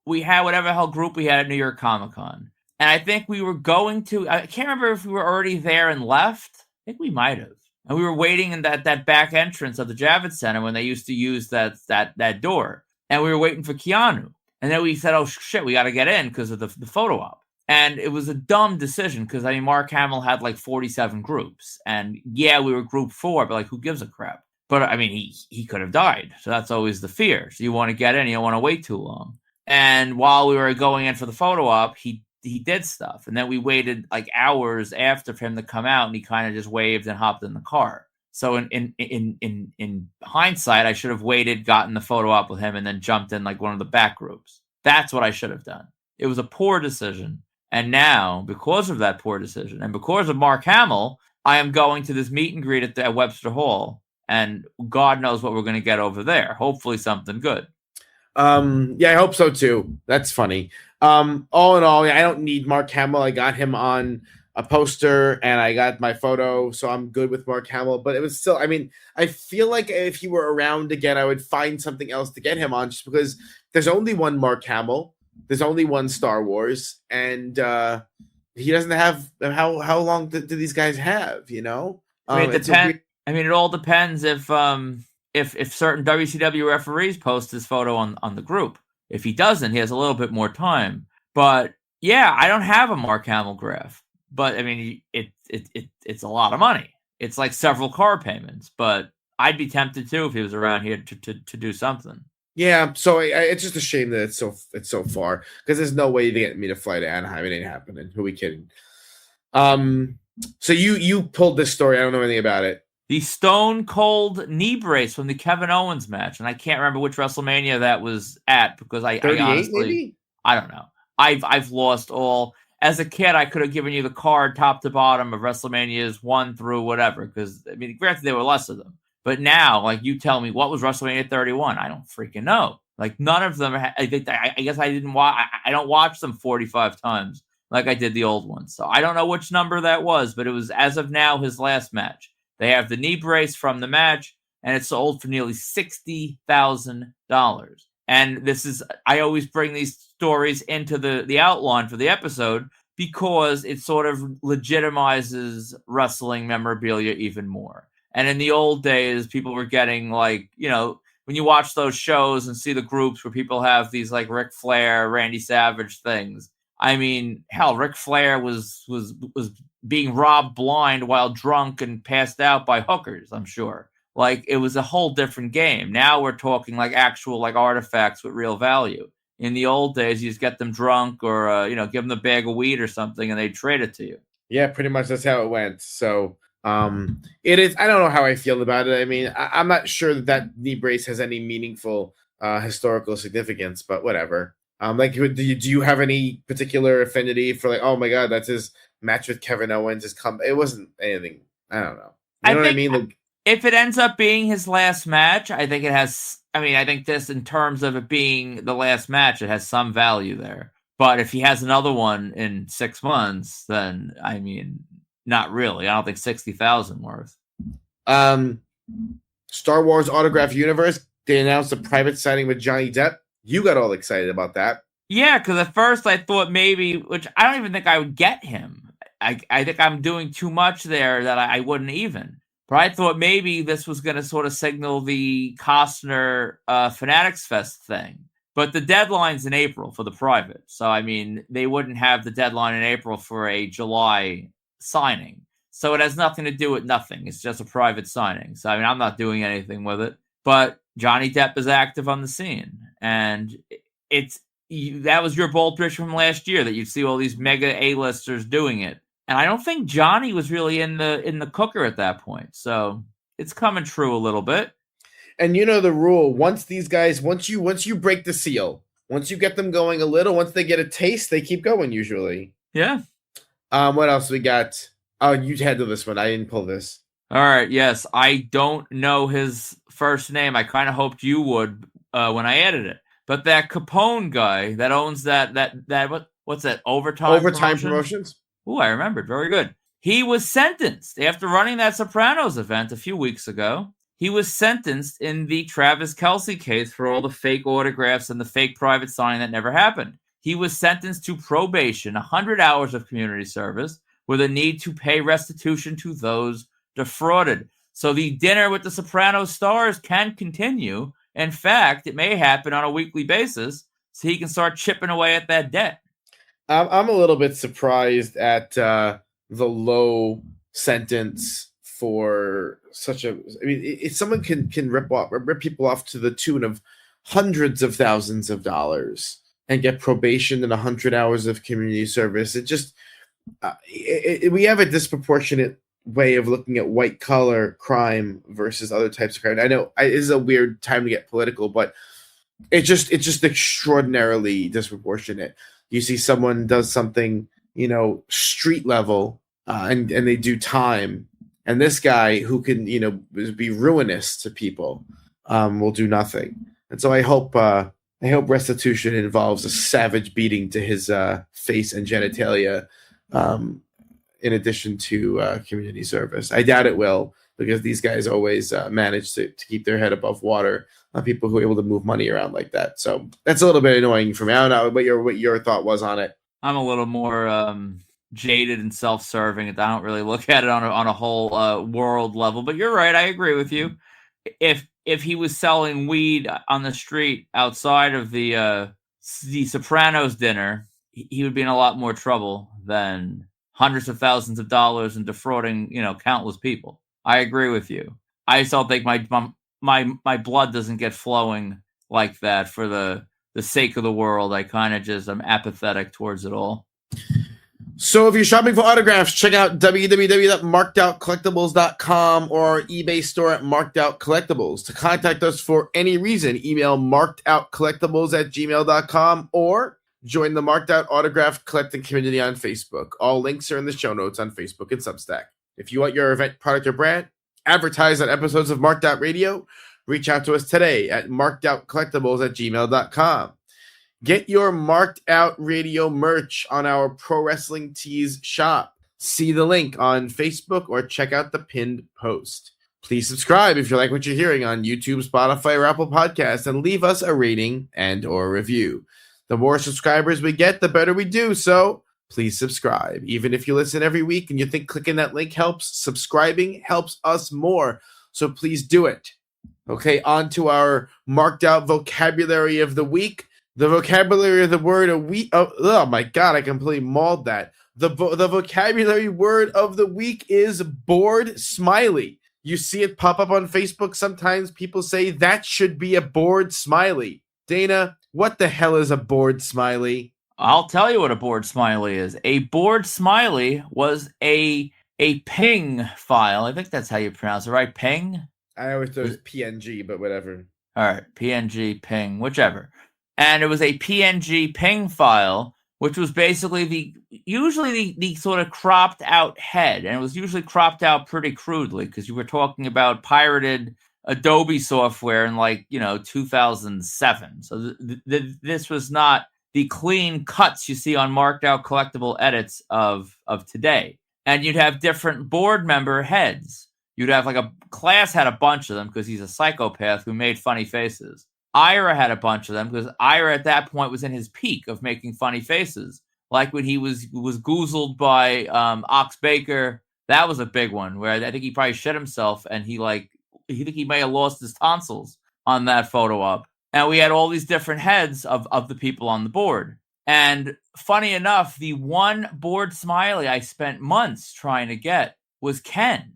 we had whatever hell group we had at New York Comic Con. And I think we were going to, I can't remember if we were already there and left. I think we might have. And we were waiting in that back entrance of the Javits Center when they used to use that door. And we were waiting for Keanu. And then we said, oh, shit, we got to get in because of the photo op. And it was a dumb decision because, Mark Hamill had like 47 groups. And yeah, we were group 4, but like, who gives a crap? But he could have died. So that's always the fear. So you want to get in, you don't want to wait too long. And while we were going in for the photo op, he did stuff. And then we waited like hours after for him to come out, and he kind of just waved and hopped in the car. So in hindsight, I should have waited, gotten the photo op with him, and then jumped in like one of the back groups. That's what I should have done. It was a poor decision. And now, because of that poor decision, and because of Mark Hamill, I am going to this meet and greet at Webster Hall, and God knows what we're going to get over there. Hopefully something good. Yeah, I hope so too. That's funny. All in all, I don't need Mark Hamill. I got him on a poster and I got my photo, so I'm good with Mark Hamill. But it was still, I feel like if he were around again, I would find something else to get him on, just because there's only one Mark Hamill. There's only one Star Wars, and he doesn't have how long do these guys have? It depends. It all depends if certain WCW referees post his photo on the group. If he doesn't, he has a little bit more time. But yeah, I don't have a Mark Hamill graph, but it's a lot of money. It's like several car payments, but I'd be tempted too if he was around here to do something. Yeah, so it's just a shame that it's so far, because there's no way to get me to fly to Anaheim. It ain't happening. Who are we kidding? So you pulled this story. I don't know anything about it. The Stone Cold knee brace from the Kevin Owens match, and I can't remember which WrestleMania that was at, because I honestly, maybe? I don't know. I've lost all. As a kid, I could have given you the card top to bottom of WrestleManias 1 through whatever, because granted there were less of them. But now, like, you tell me, what was WrestleMania 31? I don't freaking know. Like, none of them. I guess I didn't watch. I don't watch them 45 times like I did the old ones. So I don't know which number that was, but it was, as of now, his last match. They have the knee brace from the match, and it sold for nearly $60,000. And this is, I always bring these stories into the outline for the episode, because it sort of legitimizes wrestling memorabilia even more. And in the old days, people were getting, like, when you watch those shows and see the groups where people have these like Ric Flair, Randy Savage things. Hell, Ric Flair was being robbed blind while drunk and passed out by hookers, I'm sure. Like, it was a whole different game. Now we're talking like actual like artifacts with real value. In the old days, you just get them drunk or, give them a bag of weed or something and they trade it to you. Yeah, pretty much that's how it went. So it is. I don't know how I feel about it. I'm not sure that knee brace has any meaningful historical significance, but whatever. Do you have any particular affinity for, like, oh my God, that's his match with Kevin Owens? It wasn't anything. I don't know. You know what I mean? Like, if it ends up being his last match, I think it has. I think this, in terms of it being the last match, it has some value there. But if he has another one in 6 months, then not really. I don't think 60,000 worth. Star Wars Autograph Universe, they announced a private signing with Johnny Depp. You got all excited about that. Yeah, because at first I thought maybe, which I don't even think I would get him. I think I'm doing too much there that I wouldn't even. But I thought maybe this was going to sort of signal the Costner Fanatics Fest thing. But the deadline's in April for the private. So, they wouldn't have the deadline in April for a July signing. So it has nothing to do with nothing. It's just a private signing. So, I'm not doing anything with it. But Johnny Depp is active on the scene. And that was your bold prediction from last year, that you'd see all these mega A-listers doing it. And I don't think Johnny was really in the cooker at that point. So it's coming true a little bit. And you know the rule. Once these guys, once you break the seal, once you get them going a little, once they get a taste, they keep going usually. Yeah. What else we got? Oh, you handle this one. I didn't pull this. All right. Yes, I don't know his first name. I kind of hoped you would when I added it. But that Capone guy that owns that what's that overtime promotions? Oh, I remembered. Very good. He was sentenced after running that Sopranos event a few weeks ago. He was sentenced in the Travis Kelce case for all the fake autographs and the fake private signing that never happened. He was sentenced to probation, 100 hours of community service, with a need to pay restitution to those defrauded. So the dinner with the Sopranos stars can continue. In fact, it may happen on a weekly basis so he can start chipping away at that debt. I'm a little bit surprised at the low sentence for such a. I mean, if someone can rip people off to the tune of hundreds of thousands of dollars and get probation and 100 hours of community service, it just we have a disproportionate way of looking at white collar crime versus other types of crime. I know it is a weird time to get political, but it's just extraordinarily disproportionate. You see someone does something, street level, and they do time, and this guy who can, be ruinous to people, will do nothing. And so I hope restitution involves a savage beating to his face and genitalia, in addition to community service. I doubt it will, because these guys always manage to keep their head above water. People who are able to move money around like that. So that's a little bit annoying for me. I don't know what your thought was on it. I'm a little more jaded and self-serving. I don't really look at it on a whole world level. But you're right. I agree with you. If he was selling weed on the street outside of the Sopranos dinner, he would be in a lot more trouble than hundreds of thousands of dollars and defrauding, countless people. I agree with you. I just don't think my blood doesn't get flowing like that for the sake of the world. I kind of I'm apathetic towards it all. So if you're shopping for autographs, check out www.markedoutcollectibles.com or our eBay store at Marked Out Collectibles. To contact us for any reason, email markedoutcollectibles@gmail.com or join the Marked Out Autograph Collecting community on Facebook. All links are in the show notes on Facebook and Substack. If you want your event, product, or brand advertised on episodes of Marked Out Radio, reach out to us today at markedoutcollectibles@gmail.com. Get your Marked Out Radio merch on our Pro Wrestling Tees shop. See the link on Facebook or check out the pinned post. Please subscribe if you like what you're hearing on YouTube, Spotify, or Apple Podcasts, and leave us a rating and or review. The more subscribers we get, the better we do, so please subscribe. Even if you listen every week and you think clicking that link helps, subscribing helps us more, so please do it. Okay, on to our Marked Out vocabulary of the week. The vocabulary of the word a week. Oh my God, I completely mauled that. The vocabulary word of the week is bored smiley. You see it pop up on Facebook. Sometimes people say that should be a bored smiley. Dana, what the hell is a bored smiley? I'll tell you what a bored smiley is. A bored smiley was a ping file. I think that's how you pronounce it, right? Ping? I always thought it was PNG, but whatever. All right, PNG, ping, whichever. And it was a PNG ping file, which was basically usually the sort of cropped out head. And it was usually cropped out pretty crudely because you were talking about pirated Adobe software in 2007. So this was not the clean cuts you see on Marked Out Collectible edits of today. And you'd have different board member heads. You'd have Class had a bunch of them because he's a psychopath who made funny faces. Ira had a bunch of them because Ira at that point was in his peak of making funny faces. Like when he was goozled by Ox Baker. That was a big one where I think he probably shit himself and he think he may have lost his tonsils on that photo op. And we had all these different heads of the people on the board. And funny enough, the one board smiley I spent months trying to get was Ken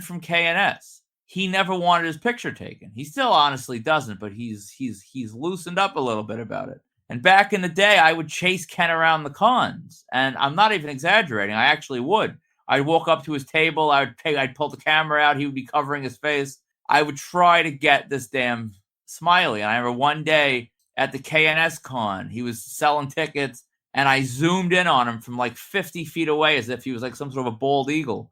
from KNS. He never wanted his picture taken. He still honestly doesn't, but he's loosened up a little bit about it. And back in the day, I would chase Ken around the cons. And I'm not even exaggerating. I actually would. I'd walk up to his table. I'd pull the camera out. He would be covering his face. I would try to get this damn smiley. And I remember one day at the KNS Con, he was selling tickets, and I zoomed in on him from like 50 feet away as if he was like some sort of a bald eagle.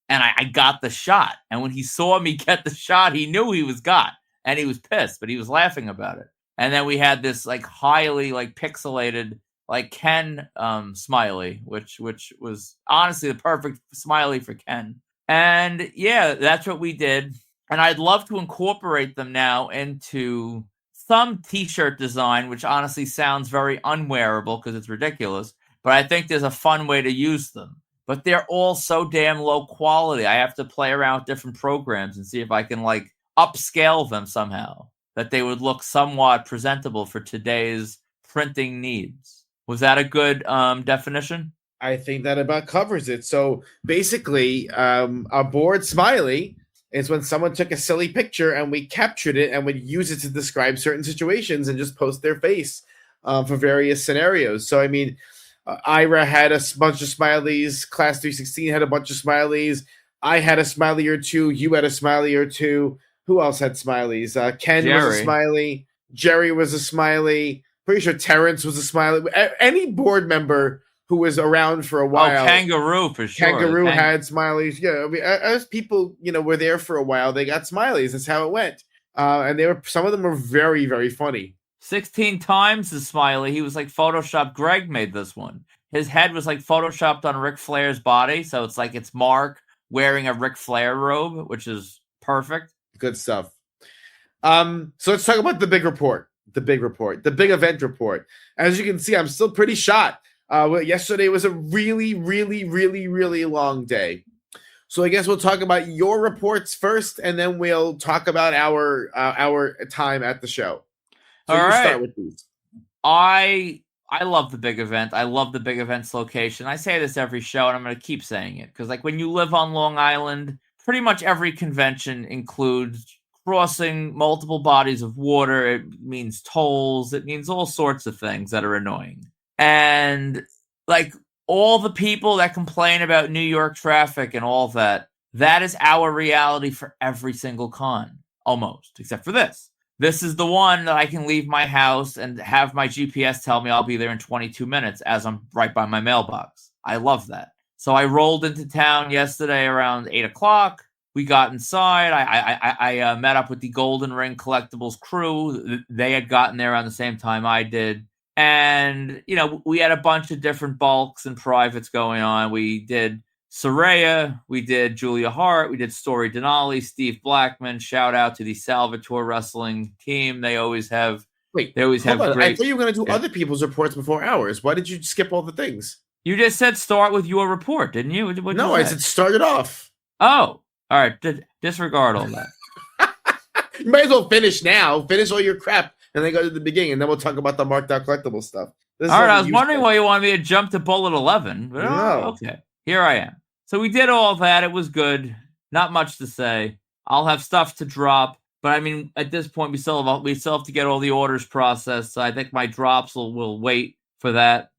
And I got the shot. And when he saw me get the shot, he knew he was got. And he was pissed, but he was laughing about it. And then we had this like highly like pixelated like Ken smiley, which was honestly the perfect smiley for Ken. And yeah, that's what we did. And I'd love to incorporate them now into some t-shirt design, which honestly sounds very unwearable because it's ridiculous. But I think there's a fun way to use them. But they're all so damn low quality. I have to play around with different programs and see if I can like upscale them somehow, that they would look somewhat presentable for today's printing needs. Was that a good definition? I think that about covers it. So basically, a board smiley is when someone took a silly picture and we captured it and would use it to describe certain situations and just post their face for various scenarios. So, I mean, Ira had a bunch of smileys. Class 316 had a bunch of smileys. I had a smiley or two. You had a smiley or two. Who else had smileys? Ken Jerry was a smiley. Jerry was a smiley. Pretty sure Terrence was a smiley. Any board member who was around for a while. Oh, Kangaroo for sure. Kangaroo had smileys. Yeah, I mean, as people, were there for a while, they got smileys. That's how it went. And some of them were very, very funny. 16 times the smiley. He was like Photoshopped. Greg made this one. His head was like Photoshopped on Ric Flair's body. So it's like it's Mark wearing a Ric Flair robe, which is perfect. Good stuff. So let's talk about the big report. The big event report. As you can see, I'm still pretty shot. Yesterday was a really, really, really, really long day. So I guess we'll talk about your reports first, and then we'll talk about our time at the show. So all right. Start with these. I love the big event. I love the big event's location. I say this every show, and I'm going to keep saying it because, like, when you live on Long Island, pretty much every convention includes crossing multiple bodies of water. It means tolls. It means all sorts of things that are annoying. And like all the people that complain about New York traffic and all that is our reality for every single con, almost, except for this. This is the one that I can leave my house and have my GPS tell me I'll be there in 22 minutes as I'm right by my mailbox. I love that. So I rolled into town yesterday around 8 o'clock. We got inside. I met up with the Golden Ring Collectibles crew. They had gotten there around the same time I did. And, we had a bunch of different bulks and privates going on. We did Soraya. We did Julia Hart. We did Story Denali, Steve Blackman. Shout out to the Salvatore Wrestling team. They always have... Wait, they always have great... I thought you were going to do other people's reports before ours. Why did you skip all the things? You just said start with your report, didn't you? No, I said start it off. Oh, all right. Disregard all that. You might as well finish now. Finish all your crap, and then go to the beginning, and then we'll talk about the marked out collectible stuff. All right, I was wondering why you wanted me to jump to bullet 11. But no. Okay, here I am. So we did all that. It was good. Not much to say. I'll have stuff to drop, but I mean, at this point, we still have to get all the orders processed. So I think my drops will wait for that.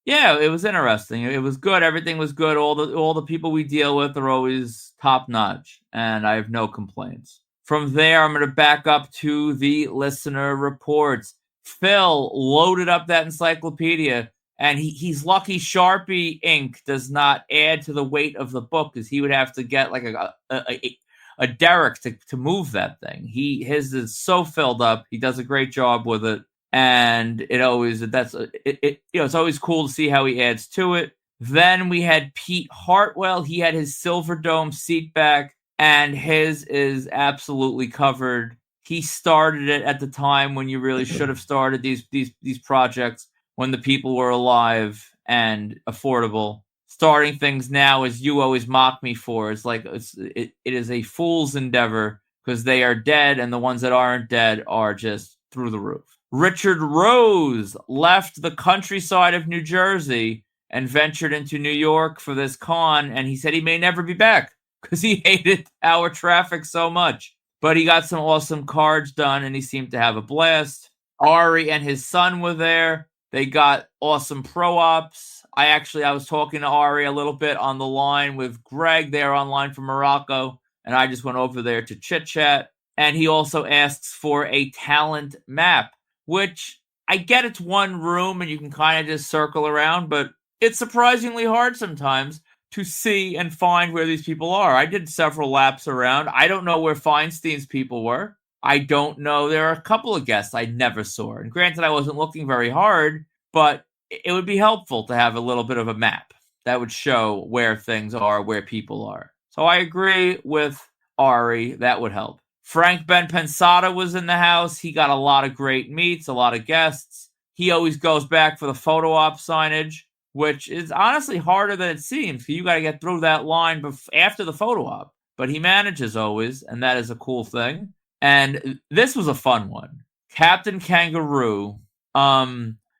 Yeah, it was interesting. It was good. Everything was good. All the people we deal with are always top notch, and I have no complaints. From there, I'm going to back up to the listener reports. Phil loaded up that encyclopedia, and he's lucky Sharpie ink does not add to the weight of the book, because he would have to get like a derrick to move that thing. His is so filled up. He does a great job with it, and it's always cool to see how he adds to it. Then we had Pete Hartwell. He had his Silver Dome seat back, and his is absolutely covered. He started it at the time when you really should have started these projects, when the people were alive and affordable. Starting things now, as you always mock me for, is like it is a fool's endeavor, because they are dead, and the ones that aren't dead are just through the roof. Richard Rose left the countryside of New Jersey and ventured into New York for this con, and he said he may never be back because he hated our traffic so much. But he got some awesome cards done, and he seemed to have a blast. Ari and his son were there. They got awesome pro-ops. I was talking to Ari a little bit on the line with Greg there online from Morocco. and I just went over there to chit chat. And he also asks for a talent map, which I get it's one room and you can kind of just circle around, but it's surprisingly hard sometimes to see and find where these people are. I did several laps around. I don't know where Feinstein's people were. I don't know. There are a couple of guests I never saw. And granted, I wasn't looking very hard, but it would be helpful to have a little bit of a map that would show where things are, where people are. So I agree with Ari. That would help. Frank Ben Pensada was in the house. He got a lot of great meets, a lot of guests. He always goes back for the photo op signage, which is honestly harder than it seems. You got to get through that line after the photo op. But he manages always, and that is a cool thing. And this was a fun one. Captain Kangaroo,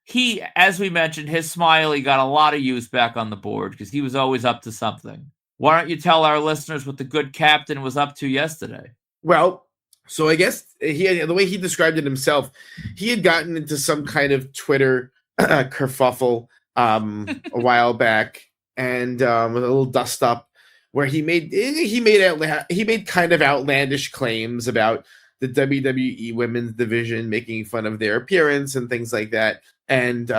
he, as we mentioned, his smiley got a lot of use back on the board because he was always up to something. Why don't you tell our listeners what the good captain was up to yesterday? Well, so I guess the way he described it himself, he had gotten into some kind of Twitter kerfuffle a while back, and with a little dust up, where he made kind of outlandish claims about the WWE Women's Division making fun of their appearance and things like that. And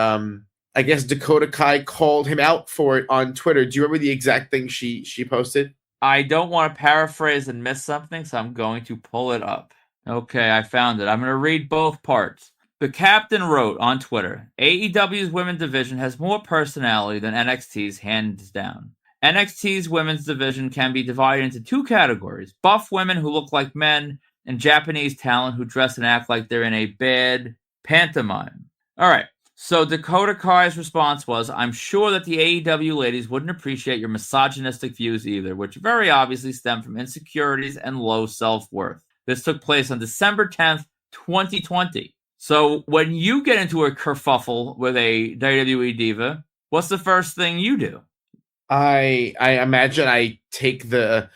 I guess Dakota Kai called him out for it on Twitter. Do you remember the exact thing she posted? I don't want to paraphrase and miss something, so I'm going to pull it up. Okay, I found it. I'm going to read both parts. The captain wrote on Twitter, AEW's women's division has more personality than NXT's, hands down. NXT's women's division can be divided into two categories: buff women who look like men, and Japanese talent who dress and act like they're in a bad pantomime. All right. So Dakota Kai's response was, I'm sure that the AEW ladies wouldn't appreciate your misogynistic views either, which very obviously stem from insecurities and low self-worth. This took place on December 10th, 2020. So when you get into a kerfuffle with a WWE diva, what's the first thing you do? I imagine I take the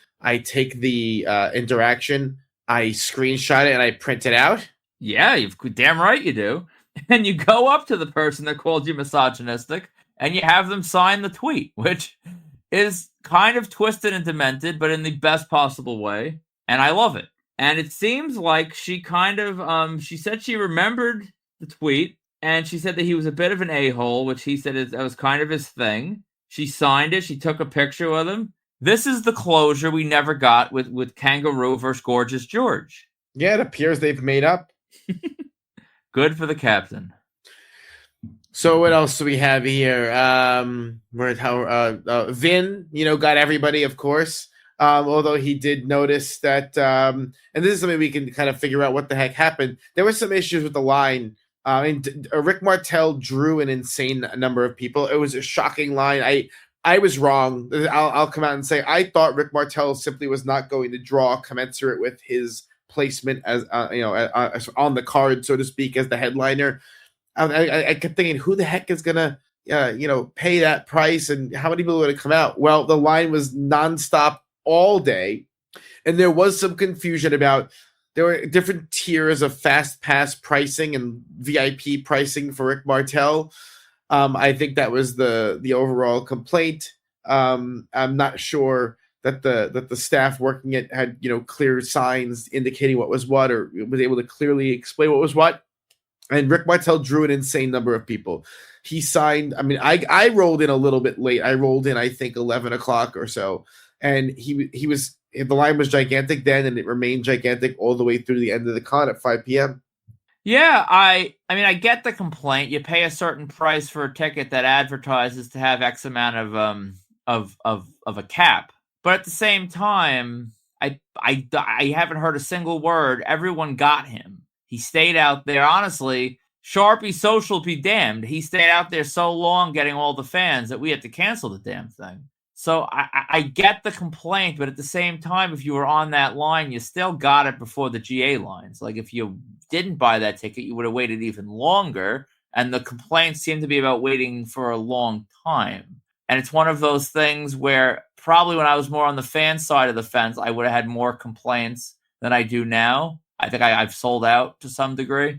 interaction, I screenshot it, and I print it out. Yeah, you've damn right you do. And you go up to the person that called you misogynistic, and you have them sign the tweet, which is kind of twisted and demented, but in the best possible way. And I love it. And it seems like she kind of, she said she remembered the tweet, and she said that he was a bit of an a-hole, which he said that was kind of his thing. She signed it. She took a picture with him. This is the closure we never got with Kangaroo versus Gorgeous George. Yeah, it appears they've made up. Good for the captain. So what else do we have here? Vin, got everybody, of course. Although he did notice that, and this is something we can kind of figure out what the heck happened. There were some issues with the line. Rick Martel drew an insane number of people. It was a shocking line. I was wrong. I'll come out and say I thought Rick Martel simply was not going to draw commensurate with his placement as on the card, so to speak, as the headliner. I kept thinking, who the heck is gonna pay that price, and how many people would have come out? Well, the line was nonstop all day, and there was some confusion about there were different tiers of fast pass pricing and VIP pricing for Rick Martel. I think that was the overall complaint. I'm not sure that the staff working it had clear signs indicating what was what, or was able to clearly explain what was what. And Rick Martel drew an insane number of people. He signed. I mean, I rolled in a little bit late. I rolled in, I think, 11 o'clock or so, and the line was gigantic then, and it remained gigantic all the way through the end of the con at 5 p.m. Yeah, I mean, I get the complaint. You pay a certain price for a ticket that advertises to have X amount of a cap. But at the same time, I haven't heard a single word. Everyone got him. He stayed out there. Honestly, Sharpie social be damned. He stayed out there so long getting all the fans that we had to cancel the damn thing. So I get the complaint, but at the same time, if you were on that line, you still got it before the GA lines. Like, if you didn't buy that ticket, you would have waited even longer. And the complaints seem to be about waiting for a long time. And it's one of those things where probably when I was more on the fan side of the fence, I would have had more complaints than I do now. I think I've sold out to some degree.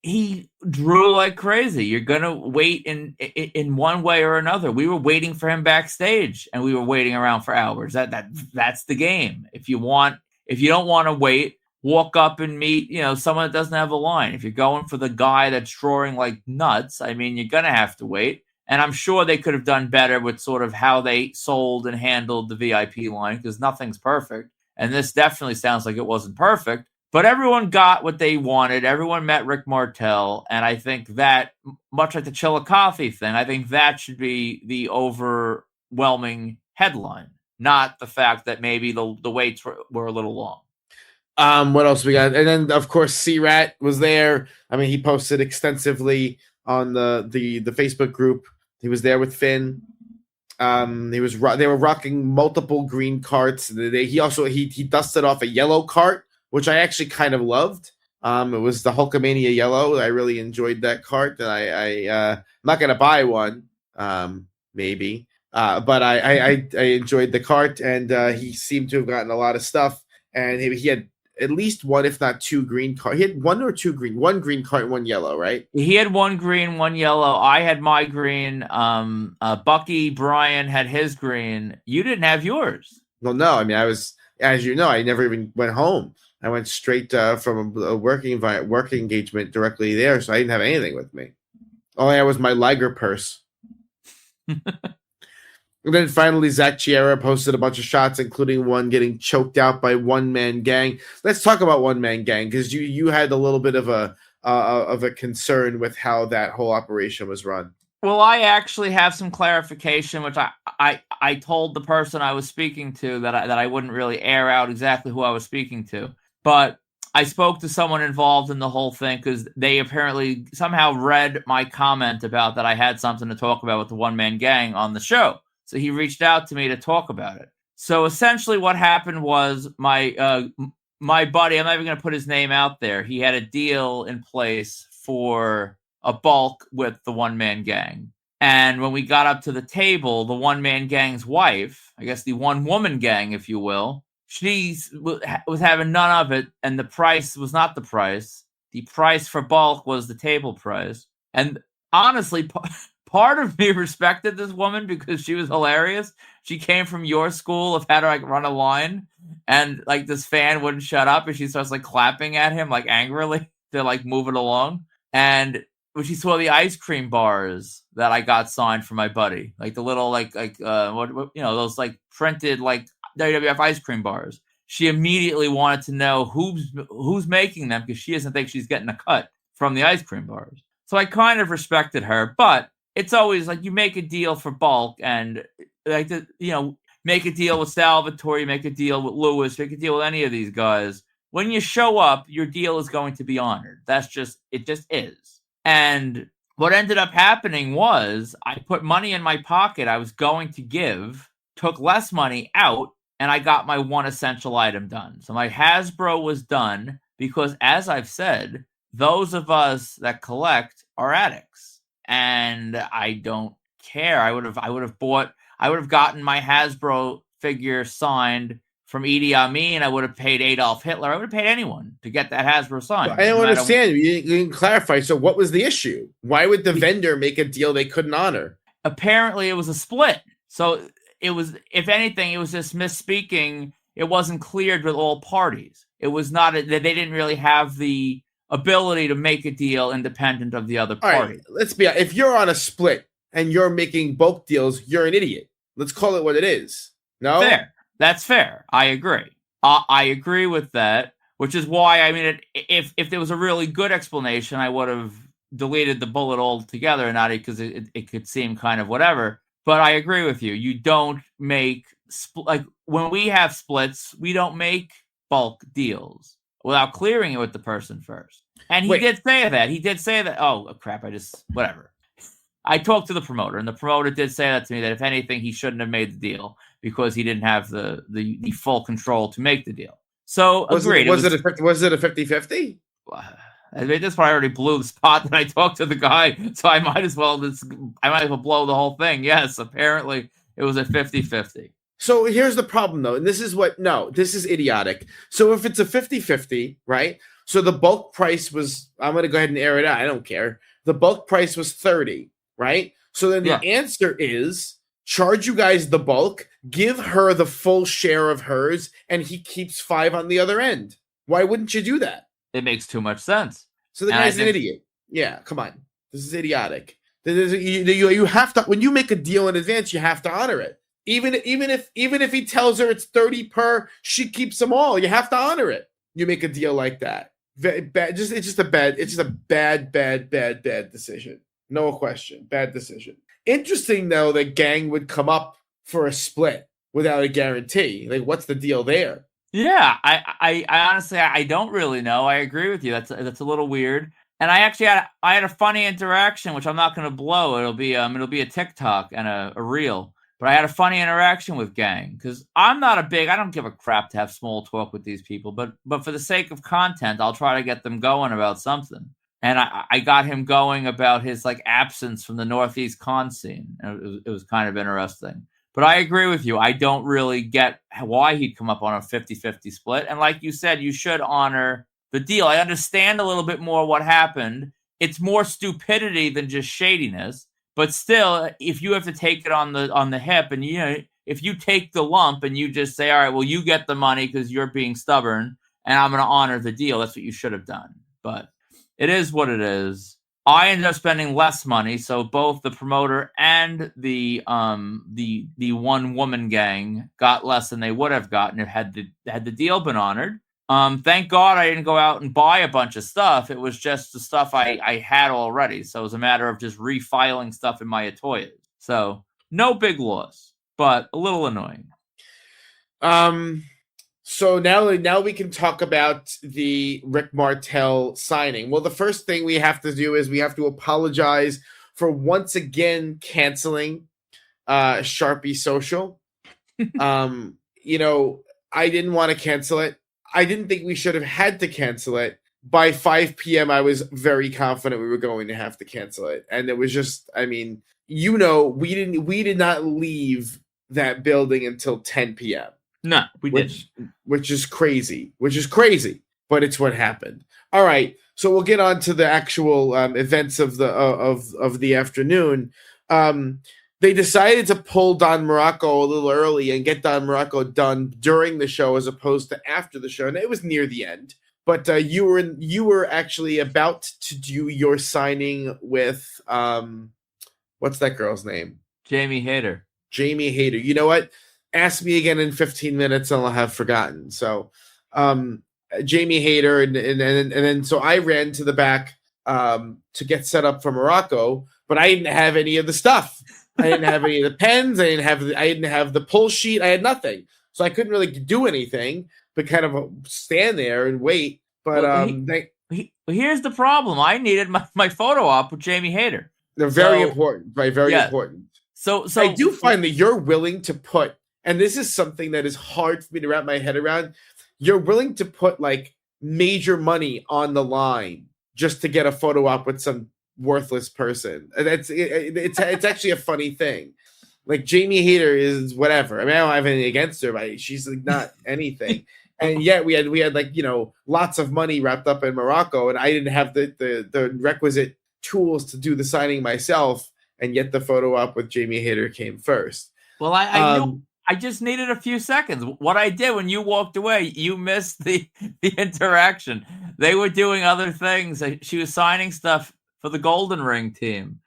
he drew like crazy. You're gonna wait in one way or another. We were waiting for him backstage, and we were waiting around for hours. That's the game. If you don't want to wait, walk up and meet someone that doesn't have a line. If you're going for the guy that's drawing like nuts, I mean, you're gonna have to wait. And I'm sure they could have done better with sort of how they sold and handled the VIP line, because nothing's perfect, and this definitely sounds like it wasn't perfect. But everyone got what they wanted. Everyone met Rick Martel. And I think that, much like the Chillicothe thing, I think that should be the overwhelming headline, not the fact that maybe the waits were a little long. What else we got? And then, of course, C-Rat was there. I mean, he posted extensively on the Facebook group. He was there with Finn. They were rocking multiple green carts. He dusted off a yellow cart, which I actually kind of loved. It was the Hulkamania yellow. I really enjoyed that cart. And I'm not gonna buy one, maybe, but I enjoyed the cart, and he seemed to have gotten a lot of stuff. And he had at least one, if not two, green cart. He had one or two green, one green cart, one yellow, right? He had one green, one yellow. I had my green. Bucky Brian had his green. You didn't have yours. Well, no. I mean, as you know, I never even went home. I went straight from a work engagement directly there, so I didn't have anything with me. All I had was my Liger purse. And then finally, Zach Chiera posted a bunch of shots, including one getting choked out by One Man Gang. Let's talk about One Man Gang, because you had a little bit of a concern with how that whole operation was run. Well, I actually have some clarification, which I told the person I was speaking to that I wouldn't really air out exactly who I was speaking to. But I spoke to someone involved in the whole thing, because they apparently somehow read my comment about that I had something to talk about with the One Man Gang on the show. So he reached out to me to talk about it. So essentially what happened was my buddy, I'm not even going to put his name out there, he had a deal in place for a bulk with the One Man Gang. And when we got up to the table, the One Man Gang's wife, I guess the One Woman Gang, if you will, she was having none of it, and the price was not the price. The price for bulk was the table price. And honestly, part of me respected this woman because she was hilarious. She came from your school of how to like run a line, and like this fan wouldn't shut up, and she starts like clapping at him like angrily to like move it along. And when she saw the ice cream bars that I got signed for my buddy, like the little what those like printed like WWF ice cream bars, she immediately wanted to know who's making them, because she doesn't think she's getting a cut from the ice cream bars. So I kind of respected her, but it's always like you make a deal for bulk, and like make a deal with Salvatore, you make a deal with Lewis, make a deal with any of these guys. When you show up, your deal is going to be honored. It just is. And what ended up happening was I put money in my pocket I was going to give, took less money out, and I got my one essential item done. So my Hasbro was done because, as I've said, those of us that collect are addicts. And I don't care. I would have gotten my Hasbro figure signed from Idi Amin. I would have paid Adolf Hitler. I would have paid anyone to get that Hasbro signed. I don't understand. You didn't clarify. So what was the issue? Why would the vendor make a deal they couldn't honor? Apparently it was a split. So it was, if anything, it was just misspeaking. It wasn't cleared with all parties. It was not that they didn't really have the ability to make a deal independent of the other party. All right, let's be honest. If you're on a split and you're making bulk deals, you're an idiot. Let's call it what it is. No? Fair. That's fair. I agree. I agree with that, which is why, I mean, if there was a really good explanation, I would have deleted the bullet altogether, not because it could seem kind of whatever. But I agree with you. You don't make, like, when we have splits, we don't make bulk deals without clearing it with the person first. And he did say that. He did say that. Oh, crap. Whatever. I talked to the promoter, and the promoter did say that to me, that if anything, he shouldn't have made the deal because he didn't have the full control to make the deal. So, agreed. Was it a 50-50? At this point, I already blew the spot that I talked to the guy, so I might as well blow the whole thing. Yes, apparently it was a 50-50. So here's the problem, though, and this is idiotic. So if it's a 50-50, right, So the bulk price was, I'm going to go ahead and air it out. I don't care. The bulk price was 30, right? So then the answer is charge you guys the bulk, give her the full share of hers, and he keeps 5 on the other end. Why wouldn't you do that? It makes too much sense. So the guy's an idiot. Yeah, come on. This is idiotic. You have to, when you make a deal in advance, you have to honor it. Even if he tells her it's 30 per, she keeps them all. You have to honor it. You make a deal like that. Bad. It's just a bad decision. No question. Bad decision. Interesting though that Gang would come up for a split without a guarantee. Like, what's the deal there? Yeah, I honestly I don't really know. I agree with you. That's a little weird. And I actually had a funny interaction, which I'm not going to blow. It'll be a TikTok and a reel. But I had a funny interaction with Gang because I don't give a crap to have small talk with these people. But for the sake of content, I'll try to get them going about something. And I got him going about his like absence from the Northeast con scene. And it was kind of interesting. But I agree with you. I don't really get why he'd come up on a 50-50 split. And like you said, you should honor the deal. I understand a little bit more what happened. It's more stupidity than just shadiness. But still, if you have to take it on the hip, and if you take the lump and you just say, all right, well, you get the money because you're being stubborn, and I'm going to honor the deal. That's what you should have done. But it is what it is. I ended up spending less money, so both the promoter and the one woman gang got less than they would have gotten had the deal been honored. Thank God I didn't go out and buy a bunch of stuff. It was just the stuff I had already. So it was a matter of just refiling stuff in my Atoyas. So no big loss, but a little annoying. So now we can talk about the Rick Martel signing. Well, the first thing we have to do is we have to apologize for once again canceling Sharpie Social. I didn't want to cancel it. I didn't think we should have had to cancel it. By 5 p.m., I was very confident we were going to have to cancel it. And it was just, we did not leave that building until 10 p.m. No, we didn't. Which is crazy. But it's what happened. All right. So we'll get on to the actual events of the afternoon. They decided to pull Don Morocco a little early and get Don Morocco done during the show as opposed to after the show. And it was near the end. But you were actually about to do your signing with what's that girl's name? Jamie Hayter. You know what? Ask me again in 15 minutes and I'll have forgotten. So Jamie Hayter and then so I ran to the back to get set up for Morocco, but I didn't have any of the stuff. I didn't have any of the pens. I didn't have the pull sheet. I had nothing. So I couldn't really do anything but kind of stand there and wait. But here's the problem. I needed my photo op with Jamie Hayter. They're very important, right? Very important. So I do find that you're willing to put, and this is something that is hard for me to wrap my head around. You're willing to put like major money on the line just to get a photo op with some worthless person. And it's actually a funny thing. Like Jamie Hayter is whatever. I don't have anything against her, but she's like not anything. And yet we had like lots of money wrapped up in Morocco, and I didn't have the requisite tools to do the signing myself. And yet the photo op with Jamie Hayter came first. Well, I just needed a few seconds. What I did when you walked away, you missed the interaction. They were doing other things. She was signing stuff for the Golden Ring team.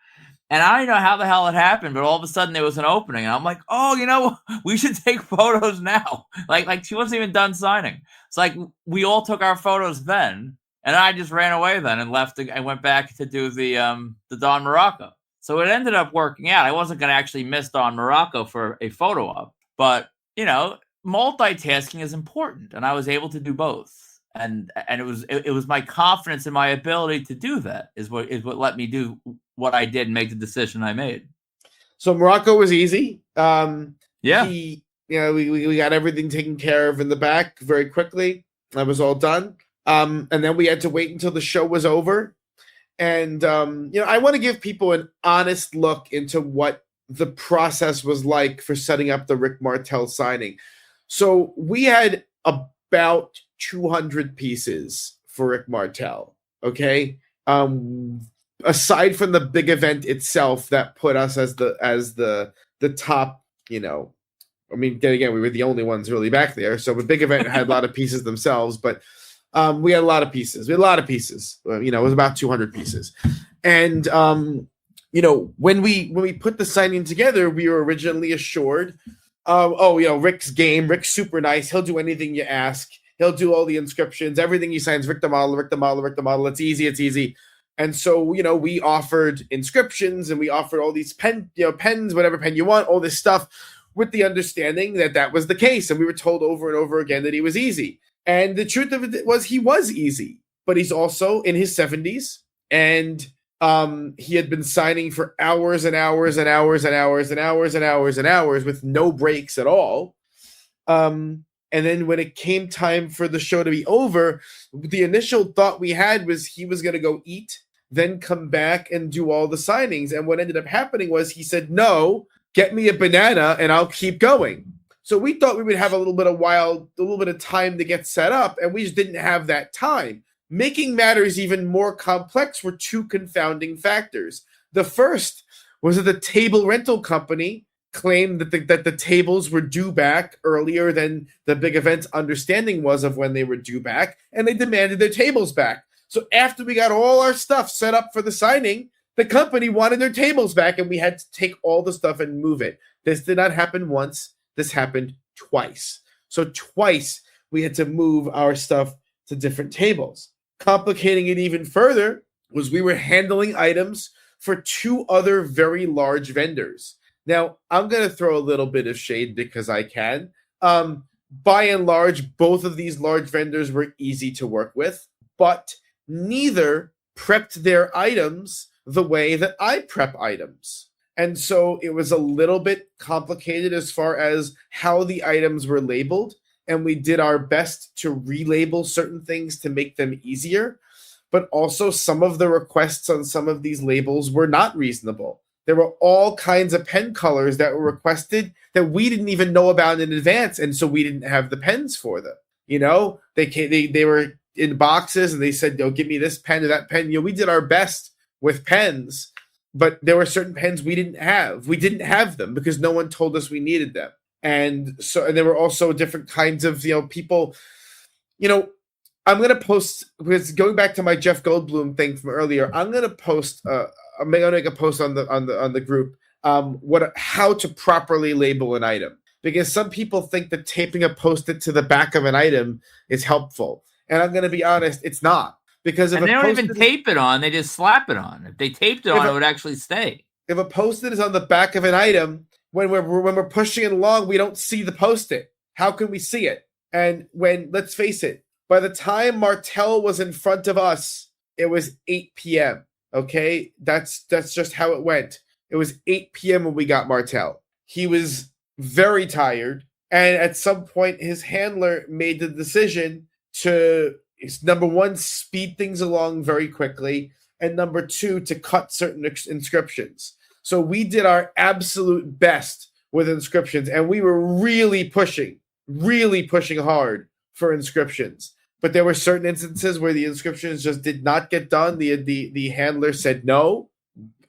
And I don't know how the hell it happened, but all of a sudden there was an opening. And I'm like, oh, we should take photos now. Like she wasn't even done signing. It's like we all took our photos then. And I just ran away then and left and went back to do the Don Morocco. So it ended up working out. I wasn't going to actually miss Don Morocco for a photo op. But, multitasking is important. And I was able to do both. And it was my confidence in my ability to do that is what let me do what I did and make the decision I made. So Morocco was easy. Yeah. We got everything taken care of in the back very quickly. That was all done. And then we had to wait until the show was over. And, I want to give people an honest look into what the process was like for setting up the Rick Martel signing. So we had about 200 pieces for Rick Martel. Okay. Aside from the big event itself that put us as the top, I mean, then again, we were the only ones really back there. So the big event had a lot of pieces themselves, but we had a lot of pieces. We had a lot of pieces. It was about 200 pieces. And when we put the signing together, we were originally assured, Rick's game. Rick's super nice. He'll do anything you ask. He'll do all the inscriptions, everything he signs. Rick the model, Rick the model, Rick the model. It's easy. It's easy. And so, we offered inscriptions and we offered all these pens, whatever pen you want, all this stuff, with the understanding that was the case. And we were told over and over again that he was easy. And the truth of it was he was easy, but he's also in his 70s. And he had been signing for hours and hours and hours and hours and hours and hours and hours with no breaks at all. And then when it came time for the show to be over, the initial thought we had was he was going to go eat, then come back and do all the signings. And what ended up happening was he said, no, get me a banana and I'll keep going. So we thought we would have a little bit of time to get set up, and we just didn't have that time. Making matters even more complex were two confounding factors. The first was that the table rental company claimed that the tables were due back earlier than the big event's understanding was of when they were due back, and they demanded their tables back. So after we got all our stuff set up for the signing, the company wanted their tables back, and we had to take all the stuff and move it. This did not happen once. This happened twice. So twice we had to move our stuff to different tables. Complicating it even further was we were handling items for two other very large vendors. Now, I'm going to throw a little bit of shade because I can. By and large, both of these large vendors were easy to work with, but neither prepped their items the way that I prep items. And so it was a little bit complicated as far as how the items were labeled. And we did our best to relabel certain things to make them easier. But also some of the requests on some of these labels were not reasonable. There were all kinds of pen colors that were requested that we didn't even know about in advance. And so we didn't have the pens for them. They were in boxes and they said, give me this pen or that pen. We did our best with pens, but there were certain pens we didn't have. We didn't have them because no one told us we needed them. And there were also different kinds of, people, I'm going to post, because going back to my Jeff Goldblum thing from earlier, I'm going to post, I'm going to make a post on the group, how to properly label an item. Because some people think that taping a Post-it to the back of an item is helpful. And I'm going to be honest, it's not. Because if they don't even tape it on, they just slap it on. If they taped it on, it would actually stay. If a Post-it is on the back of an item, when we're pushing it along, we don't see the Post-it. How can we see it? And let's face it, by the time Martel was in front of us, it was 8 p.m. Okay? That's just how it went. It was 8 p.m. when we got Martel. He was very tired. And at some point, his handler made the decision to, number one, speed things along very quickly. And number two, to cut certain inscriptions. So we did our absolute best with inscriptions. And we were really pushing hard for inscriptions. But there were certain instances where the inscriptions just did not get done. The handler said no.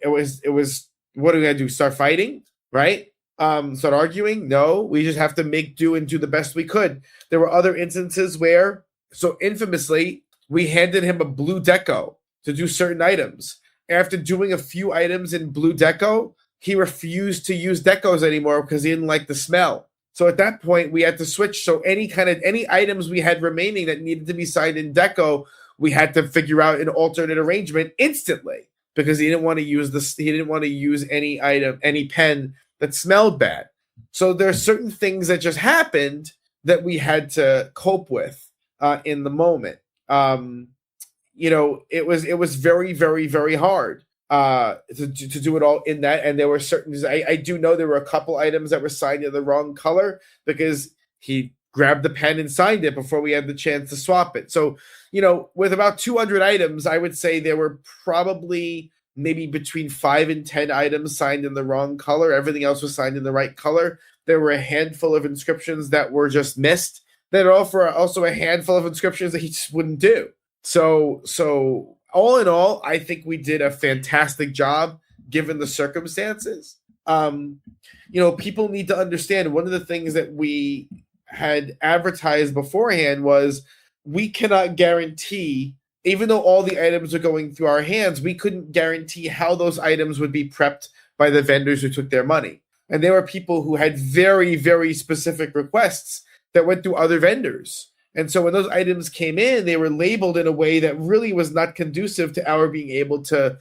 It was what are we gonna do? Start fighting, right? Start arguing? No. We just have to make do and do the best we could. There were other instances where, so infamously, we handed him a blue deco to do certain items. After doing a few items in blue deco, he refused to use decos anymore because he didn't like the smell. So at that point, we had to switch. So any items we had remaining that needed to be signed in deco, we had to figure out an alternate arrangement instantly because he didn't want to use this. He didn't want to use any pen that smelled bad. So there are certain things that just happened that we had to cope with in the moment. It was very, very, very hard to do it all in that. And there were certain, I do know there were a couple items that were signed in the wrong color because he grabbed the pen and signed it before we had the chance to swap it. So, with about 200 items, I would say there were probably maybe between 5 and 10 items signed in the wrong color. Everything else was signed in the right color. There were a handful of inscriptions that were just missed. There were also a handful of inscriptions that he just wouldn't do. So all in all, I think we did a fantastic job given the circumstances. People need to understand one of the things that we had advertised beforehand was we cannot guarantee, even though all the items are going through our hands, we couldn't guarantee how those items would be prepped by the vendors who took their money. And there were people who had very, very specific requests that went through other vendors. And so when those items came in, they were labeled in a way that really was not conducive to our being able to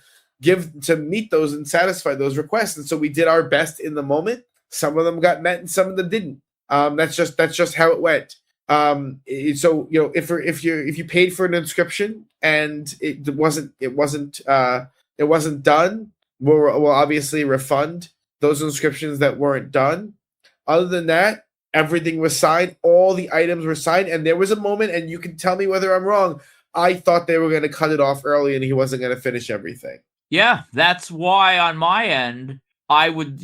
meet those and satisfy those requests. And so we did our best in the moment. Some of them got met and some of them didn't. That's just how it went. So if you paid for an inscription and it wasn't done, we'll obviously refund those inscriptions that weren't done. Other than that, everything was signed. All the items were signed, and there was a moment, and you can tell me whether I'm wrong, I thought they were going to cut it off early and he wasn't going to finish everything. Yeah, that's why on my end, I would,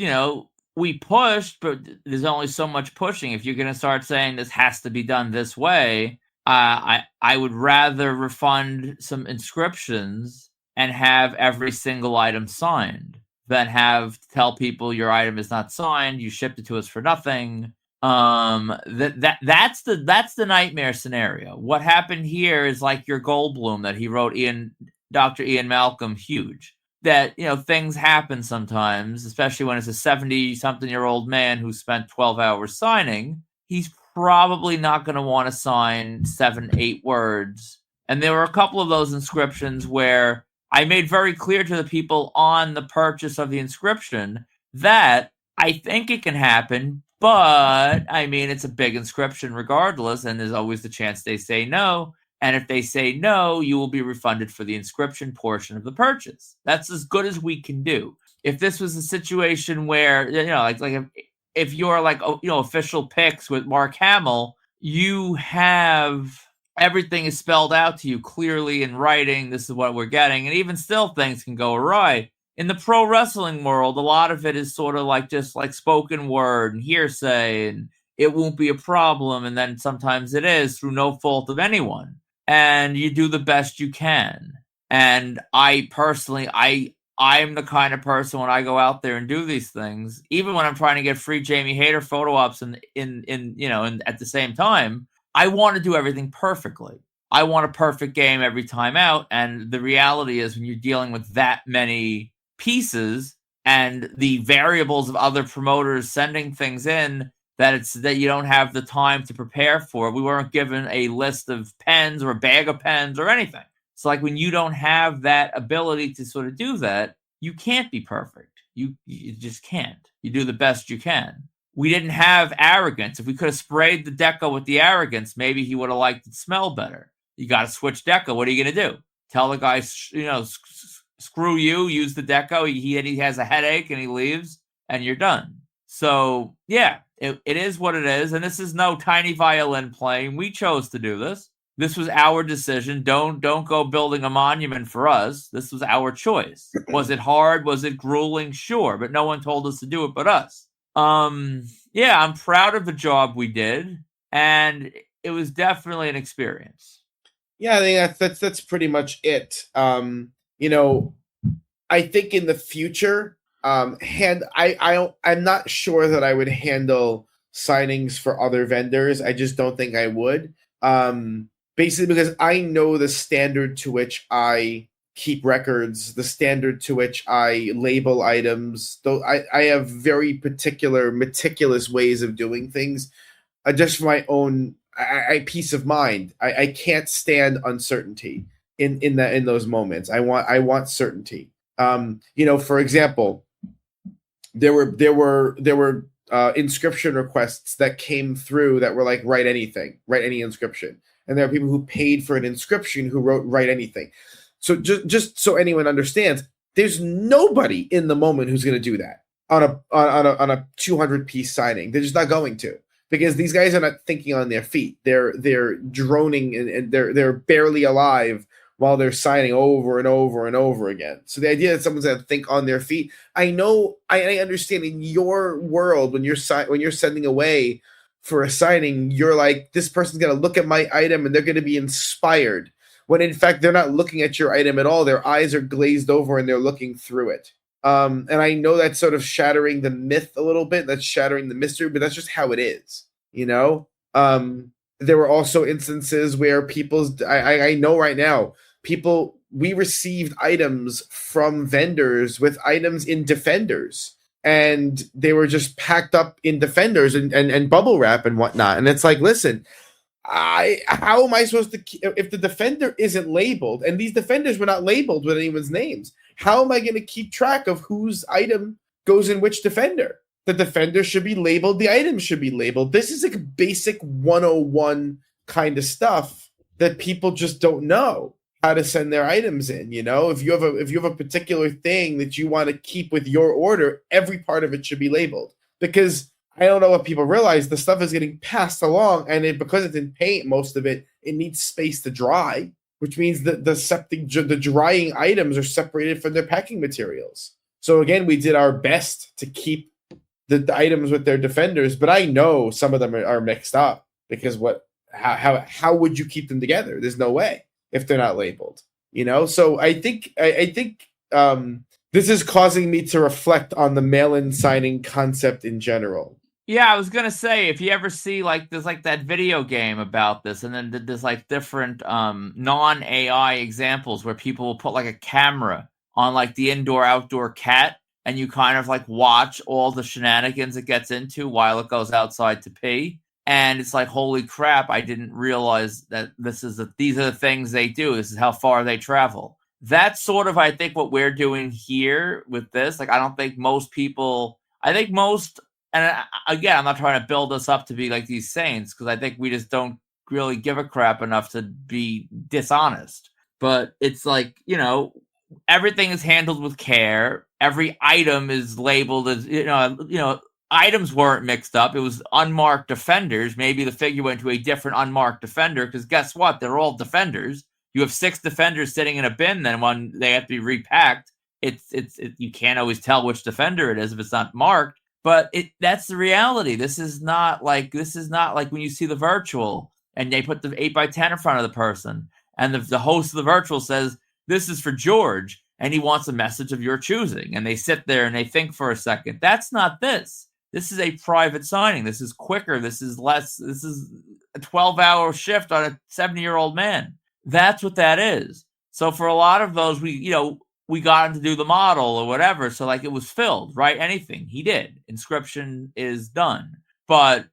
we pushed, but there's only so much pushing. If you're going to start saying this has to be done this way, I would rather refund some inscriptions and have every single item signed than tell people your item is not signed, you shipped it to us for nothing. That's the nightmare scenario. What happened here is like your Goldblum that he wrote, Dr. Ian Malcolm, huge. That, things happen sometimes, especially when it's a 70-something-year-old man who spent 12 hours signing. He's probably not going to want to sign 7-8 words. And there were a couple of those inscriptions where I made very clear to the people on the purchase of the inscription that I think it can happen, but, it's a big inscription regardless, and there's always the chance they say no. And if they say no, you will be refunded for the inscription portion of the purchase. That's as good as we can do. If this was a situation where, if you're like, official picks with Mark Hamill, you have everything is spelled out to you clearly in writing. This is what we're getting. And even still, things can go awry. In the pro wrestling world, a lot of it is sort of like just like spoken word and hearsay, and it won't be a problem. And then sometimes it is through no fault of anyone. And you do the best you can. And I personally, I'm the kind of person when I go out there and do these things, even when I'm trying to get free Jamie Hayter photo ops and at the same time, I want to do everything perfectly. I want a perfect game every time out. And the reality is when you're dealing with that many pieces and the variables of other promoters sending things in, that you don't have the time to prepare for. We weren't given a list of pens or a bag of pens or anything. It's like when you don't have that ability to sort of do that, you can't be perfect. You just can't. You do the best you can. We didn't have arrogance. If we could have sprayed the deco with the arrogance, maybe he would have liked it smell better. You got to switch deco. What are you going to do? Tell the guy, screw you, use the deco. He has a headache and he leaves and you're done. So, yeah. It is what it is, and this is no tiny violin playing. We chose to do this. This was our decision. Don't go building a monument for us. This was our choice. Was it hard? Was it grueling? Sure, but no one told us to do it but us. Yeah, I'm proud of the job we did, and it was definitely an experience. Yeah, I think that's pretty much it. I think in the future, I'm not sure that I would handle signings for other vendors. I just don't think I would. Basically because I know the standard to which I keep records, the standard to which I label items. Though I have very particular, meticulous ways of doing things, just for my own peace of mind. I can't stand uncertainty in those moments. I want certainty. For example, there were inscription requests that came through that were like write any inscription, and there are people who paid for an inscription who wrote write anything. So just so anyone understands, there's nobody in the moment who's going to do that on a 200-piece signing. They're just not going to, because these guys are not thinking on their feet. They're droning and they're barely alive while they're signing over and over and over again. So the idea that someone's going to think on their feet, I understand in your world when you're sending away for a signing, you're like, this person's going to look at my item and they're going to be inspired. when in fact they're not looking at your item at all. Their eyes are glazed over and they're looking through it. And I know that's sort of shattering the myth a little bit. That's shattering the mystery, but that's just how it is, you know? There were also instances where I know right now, we received items from vendors with items in Defenders, and they were just packed up in Defenders and bubble wrap and whatnot. And it's like, listen, how am I supposed to, if the Defender isn't labeled, and these Defenders were not labeled with anyone's names, how am I going to keep track of whose item goes in which Defender? The Defender should be labeled. The item should be labeled. This is like basic 101 kind of stuff that people just don't know how to send their items in. You know, if you have a particular thing that you want to keep with your order, every part of it should be labeled, because I don't know what people realize. The stuff is getting passed along, and because it's in paint, most of it needs space to dry, which means that the drying items are separated from their packing materials. So again, we did our best to keep the items with their Defenders, but I know some of them are mixed up, because how would you keep them together? There's no way if they're not labeled, you know? So I think this is causing me to reflect on the mail-in signing concept in general. Yeah, I was gonna say, if you ever see like there's like that video game about this, and then there's like different non-AI examples where people will put like a camera on like the indoor-outdoor cat, and you kind of like watch all the shenanigans it gets into while it goes outside to pee. And it's like, holy crap, I didn't realize that these are the things they do. This is how far they travel. That's sort of, I think, what we're doing here with this. Like, I don't think most people, and again, I'm not trying to build us up to be like these saints, because I think we just don't really give a crap enough to be dishonest. But it's like, you know, everything is handled with care. Every item is labeled as, you know, items weren't mixed up. It was unmarked Defenders. Maybe the figure went to a different unmarked Defender, because guess what? They're all Defenders. You have 6 Defenders sitting in a bin, then when they have to be repacked, you can't always tell which Defender it is if it's not marked. But that's the reality. This is not like when you see the virtual and they put the 8x10 in front of the person, and the host of the virtual says, "This is for George," and he wants a message of your choosing, and they sit there and they think for a second. That's not this. This is a private signing. This is quicker. This is less. This is a 12-hour shift on a 70-year-old man. That's what that is. So for a lot of those, we got him to do the model or whatever. So like it was filled, right? Anything he did, inscription is done. But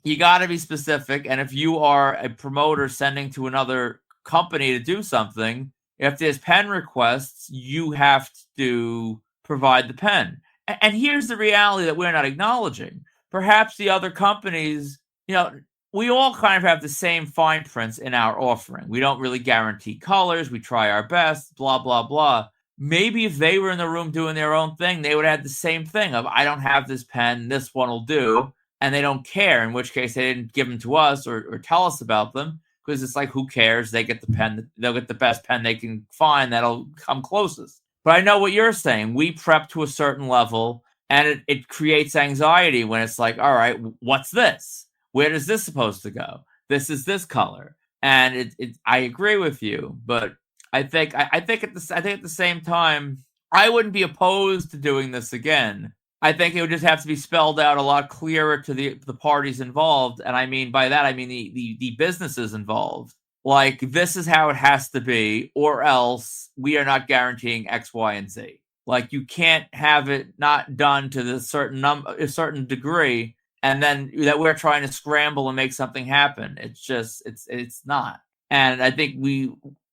you got to be specific. And if you are a promoter sending to another company to do something, if there's pen requests, you have to provide the pen. And here's the reality that we're not acknowledging. Perhaps the other companies, we all kind of have the same fine prints in our offering. We don't really guarantee colors. We try our best, blah, blah, blah. Maybe if they were in the room doing their own thing, they would have the same thing of, I don't have this pen, this one will do. And they don't care, in which case they didn't give them to us or tell us about them, because it's like, who cares? They get the pen. They'll get the best pen they can find that'll come closest. But I know what you're saying. We prep to a certain level, and it creates anxiety when it's like, all right, what's this? Where is this supposed to go? This is this color. And I agree with you, but I think at the same time, I wouldn't be opposed to doing this again. I think it would just have to be spelled out a lot clearer to the parties involved. And I mean, by that, I mean the businesses involved. Like, this is how it has to be, or else we are not guaranteeing X, Y, and Z. Like, you can't have it not done to a certain degree, and then that we're trying to scramble and make something happen. It's just, it's not. And I think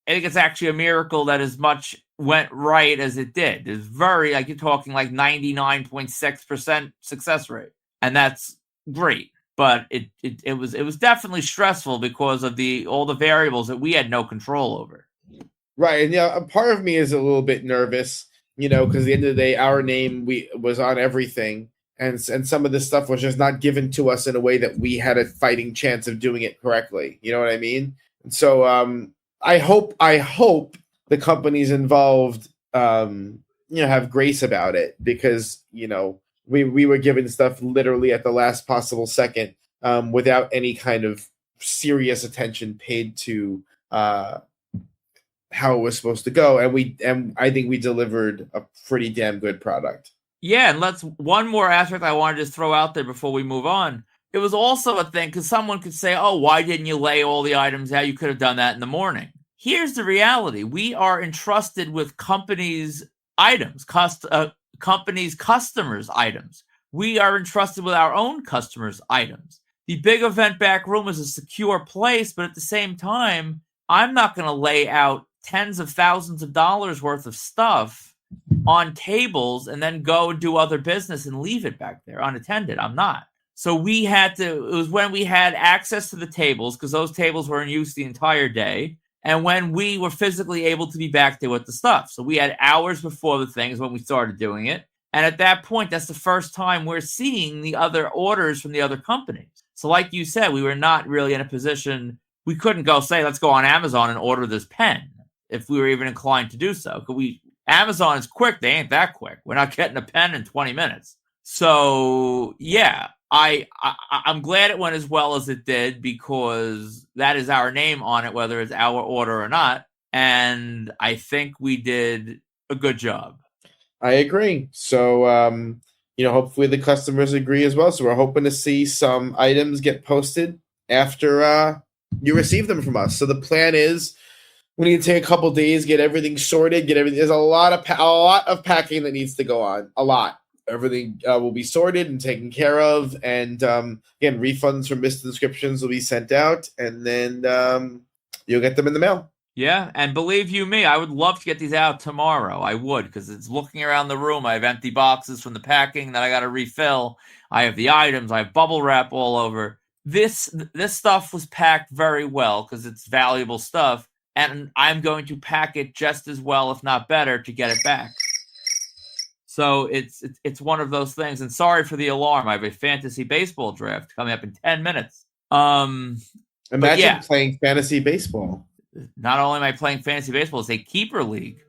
it's actually a miracle that as much went right as it did. It's very, like, you're talking like 99.6% success rate. And that's great. But it was definitely stressful because of all the variables that we had no control over. Right. And a part of me is a little bit nervous, because at the end of the day, our name was on everything. And some of this stuff was just not given to us in a way that we had a fighting chance of doing it correctly. You know what I mean? And so I hope the companies involved have grace about it, because we were given stuff literally at the last possible second, without any kind of serious attention paid to how it was supposed to go, and I think we delivered a pretty damn good product. Yeah, and one more aspect I want to just throw out there before we move on. It was also a thing because someone could say, "Oh, why didn't you lay all the items out? You could have done that in the morning." Here's the reality: we are entrusted with companies' items, companies' customers' items. We are entrusted with our own customers' items. The big event back room is a secure place, but at the same time, I'm not going to lay out tens of thousands of dollars worth of stuff on tables and then go and do other business and leave it back there unattended. I'm not. So it was when we had access to the tables, because those tables were in use the entire day, and when we were physically able to be back there with the stuff. So we had hours before the things when we started doing it. And at that point, that's the first time we're seeing the other orders from the other companies. So like you said, we were not really in a position, we couldn't go say, let's go on Amazon and order this pen if we were even inclined to do so. Amazon is quick. They ain't that quick. We're not getting a pen in 20 minutes. So yeah, I'm glad it went as well as it did, because that is our name on it, whether it's our order or not. And I think we did a good job. I agree. So, hopefully the customers agree as well. So we're hoping to see some items get posted after you receive them from us. So the plan is we need to take a couple days, get everything sorted, There's a lot of packing that needs to go on. A lot. Everything will be sorted and taken care of, and again, refunds for missed inscriptions will be sent out, and then you'll get them in the mail. Yeah, and believe you me, I would love to get these out tomorrow. I would, because it's looking around the room. I have empty boxes from the packing that I got to refill. I have the items. I have bubble wrap all over. This stuff was packed very well because it's valuable stuff, and I'm going to pack it just as well, if not better, to get it back. So it's one of those things. And sorry for the alarm. I have a fantasy baseball draft coming up in 10 minutes. Imagine playing fantasy baseball. Not only am I playing fantasy baseball, it's a keeper league.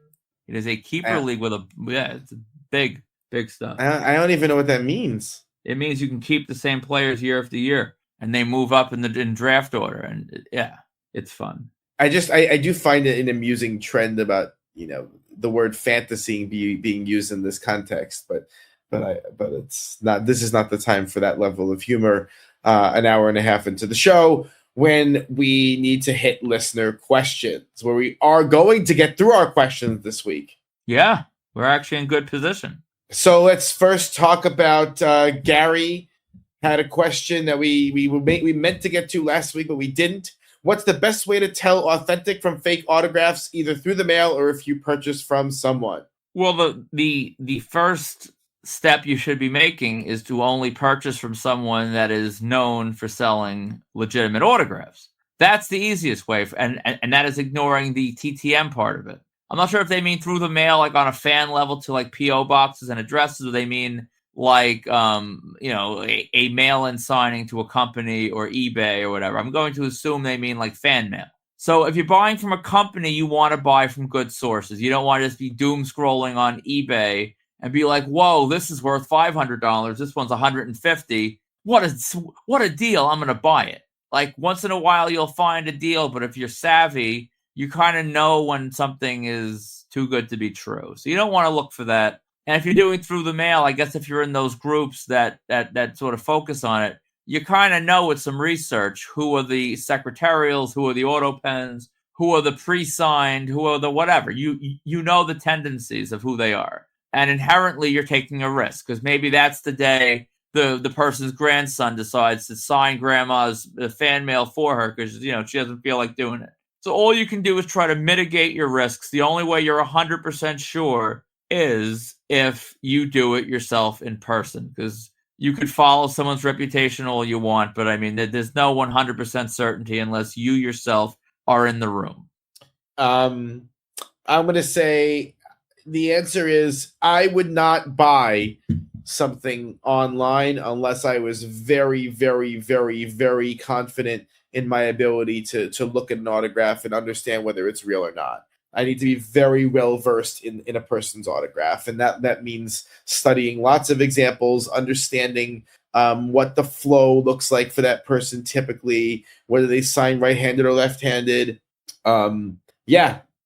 It is a keeper league with it's big stuff. I don't even know what that means. It means you can keep the same players year after year, and they move up in draft order. And it's fun. I do find it an amusing trend about the word fantasy being used in this context, but it's not. This is not the time for that level of humor. An hour and a half into the show, when we need to hit listener questions, where we are going to get through our questions this week. Yeah, we're actually in good position. So let's first talk about Gary had a question that we meant to get to last week, but we didn't. What's the best way to tell authentic from fake autographs, either through the mail or if you purchase from someone? Well, the first step you should be making is to only purchase from someone that is known for selling legitimate autographs. That's the easiest way, and that is ignoring the TTM part of it. I'm not sure if they mean through the mail, like on a fan level to like PO boxes and addresses, or they mean like a mail-in signing to a company or eBay or whatever. I'm going to assume they mean like fan mail. So if you're buying from a company, you want to buy from good sources. You don't want to just be doom scrolling on eBay and be like, whoa, this is worth $500. This one's $150. What a deal. I'm going to buy it. Like once in a while you'll find a deal, but if you're savvy, you kind of know when something is too good to be true. So you don't want to look for that. And if you're doing through the mail, I guess if you're in those groups that sort of focus on it, you kind of know with some research who are the secretarials, who are the auto pens, who are the pre-signed, who are the whatever. You know the tendencies of who they are. And inherently, you're taking a risk because maybe that's the day the person's grandson decides to sign grandma's fan mail for her because she doesn't feel like doing it. So all you can do is try to mitigate your risks. The only way you're 100% sure is if you do it yourself in person, because you could follow someone's reputation all you want, but I mean, there's no 100% certainty unless you yourself are in the room. I'm going to say the answer is I would not buy something online unless I was very, very, very, very confident in my ability to look at an autograph and understand whether it's real or not. I need to be very well versed in a person's autograph. And that means studying lots of examples, understanding what the flow looks like for that person typically, whether they sign right-handed or left-handed.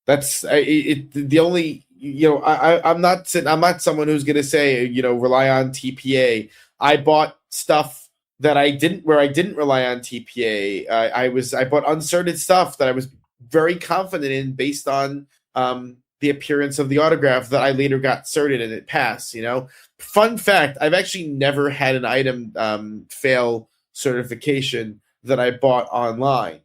That's the only, I'm not someone who's going to say, rely on TPA. I bought stuff that I didn't rely on TPA. I bought uncerted stuff that I was very confident in based on the appearance of the autograph that I later got certed and it passed. Fun fact: I've actually never had an item fail certification that I bought online.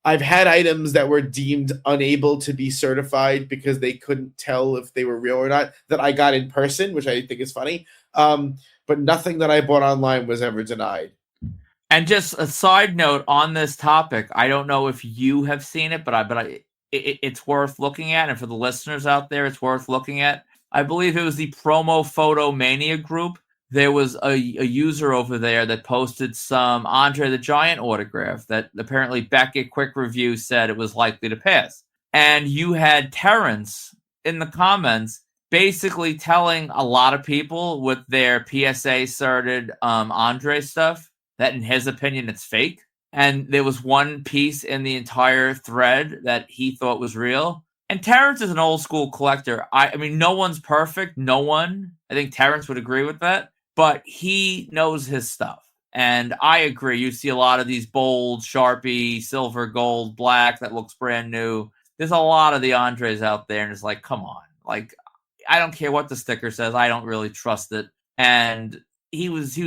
I've had items that were deemed unable to be certified because they couldn't tell if they were real or not that I got in person, which I think is funny. But nothing that I bought online was ever denied. And just a side note on this topic, I don't know if you have seen it, but it's worth looking at, and for the listeners out there, it's worth looking at. I believe it was the Promo Photo Mania group. There was a user over there that posted some Andre the Giant autograph that apparently Beckett Quick Review said it was likely to pass. And you had Terrence in the comments basically telling a lot of people with their PSA certed Andre stuff that in his opinion it's fake. And there was one piece in the entire thread that he thought was real. And Terrence is an old school collector. I mean, no one's perfect. No one. I think Terrence would agree with that. But he knows his stuff. And I agree. You see a lot of these bold, Sharpie, silver, gold, black that looks brand new. There's a lot of the Andres out there. And it's like, come on. Like, I don't care what the sticker says. I don't really trust it. And he was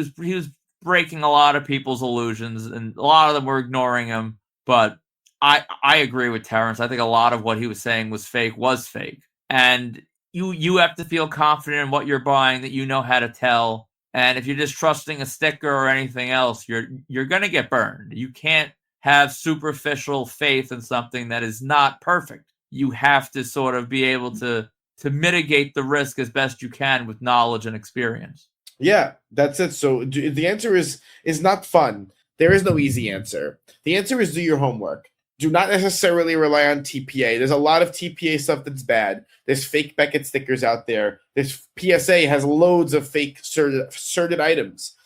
breaking a lot of people's illusions. And a lot of them were ignoring him. But I agree with Terrence. I think a lot of what he was saying was fake. And you have to feel confident in what you're buying, that you know how to tell. And if you're just trusting a sticker or anything else, you're going to get burned. You can't have superficial faith in something that is not perfect. You have to sort of be able to mitigate the risk as best you can with knowledge and experience. Yeah, that's it. So the answer is not fun. There is no easy answer. The answer is do your homework. Do not necessarily rely on TPA. There's a lot of TPA stuff that's bad. There's fake Beckett stickers out there. This PSA has loads of fake certed items.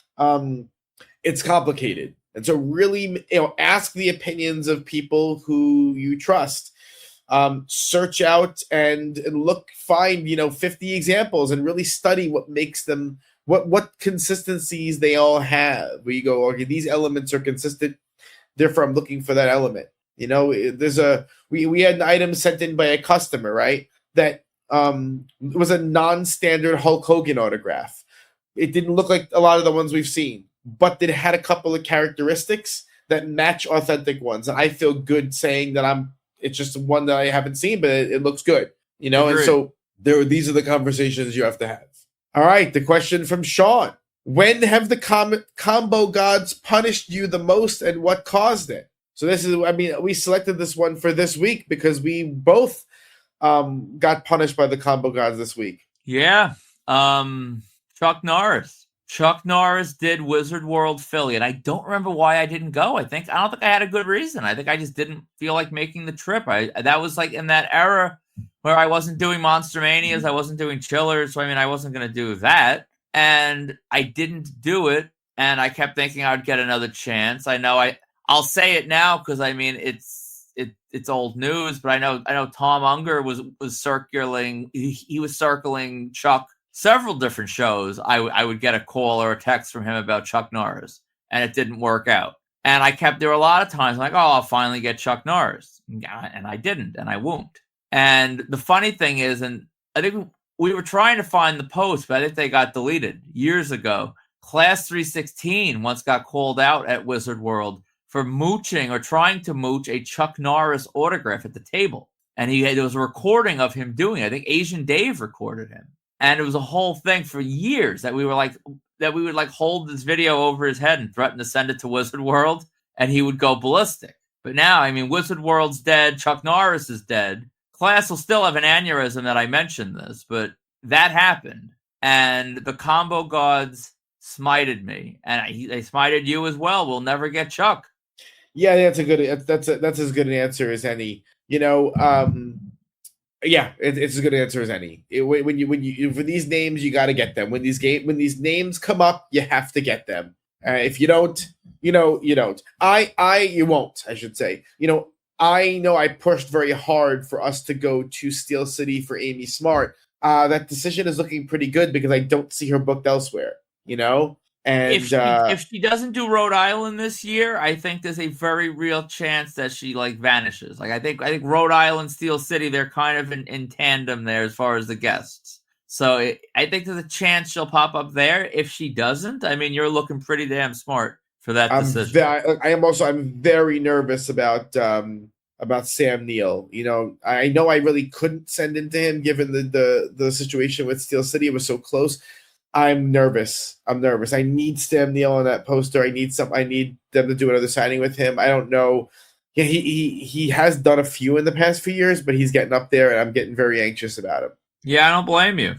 It's complicated. And so really, ask the opinions of people who you trust. Search out and find 50 examples and really study what makes them, what consistencies they all have. Where you go, okay, these elements are consistent, therefore I'm looking for that element. There's we had an item sent in by a customer, right? That was a non-standard Hulk Hogan autograph. It didn't look like a lot of the ones we've seen, but it had a couple of characteristics that match authentic ones. And I feel good saying that it's just one that I haven't seen, but it looks good, Agreed. And so these are the conversations you have to have. All right. The question from Sean: when have the combo gods punished you the most and what caused it? So this is, we selected this one for this week because we both got punished by the combo gods this week. Yeah. Chuck Norris. Chuck Norris did Wizard World Philly, and I don't remember why I didn't go. I don't think I had a good reason. I think I just didn't feel like making the trip. That was like in that era where I wasn't doing Monster Manias, I wasn't doing Chillers, so I wasn't going to do that. And I didn't do it, and I kept thinking I would get another chance. I'll say it now because it's old news, but I know Tom Unger was circling. He was circling Chuck several different shows. I would get a call or a text from him about Chuck Norris, and it didn't work out. And there were a lot of times like, oh, I'll finally get Chuck Norris, and I didn't, and I won't. And the funny thing is, and I think we were trying to find the post, but I think they got deleted years ago. Class 316 once got called out at Wizard World for mooching or trying to mooch a Chuck Norris autograph at the table. And there was a recording of him doing it. I think Asian Dave recorded him. And it was a whole thing for years that we would hold this video over his head and threaten to send it to Wizard World, and he would go ballistic. But now, Wizard World's dead. Chuck Norris is dead. Class will still have an aneurysm that I mentioned this, but that happened. And the combo gods smited me, and they smited you as well. We'll never get Chuck. Yeah, that's as good an answer as any. Yeah, it's as good an answer as any. When you for these names, you got to get them. When these names come up, you have to get them. If you don't, you don't. You won't. I should say. I know I pushed very hard for us to go to Steel City for Amy Smart. That decision is looking pretty good because I don't see her booked elsewhere, you know? And If she doesn't do Rhode Island this year, I think there's a very real chance that she like vanishes. Like I think Rhode Island, Steel City, they're kind of in tandem there as far as the guests. So I think there's a chance she'll pop up there. If she doesn't, I mean, you're looking pretty damn smart for that decision. I'm very nervous about Sam Neill. You know I really couldn't send in to him given the situation with Steel City. It was so close. I'm nervous. I need Sam Neill on that poster. I need them to do another signing with him. I don't know. Yeah, he has done a few in the past few years, but he's getting up there, and I'm getting very anxious about him. Yeah, I don't blame you.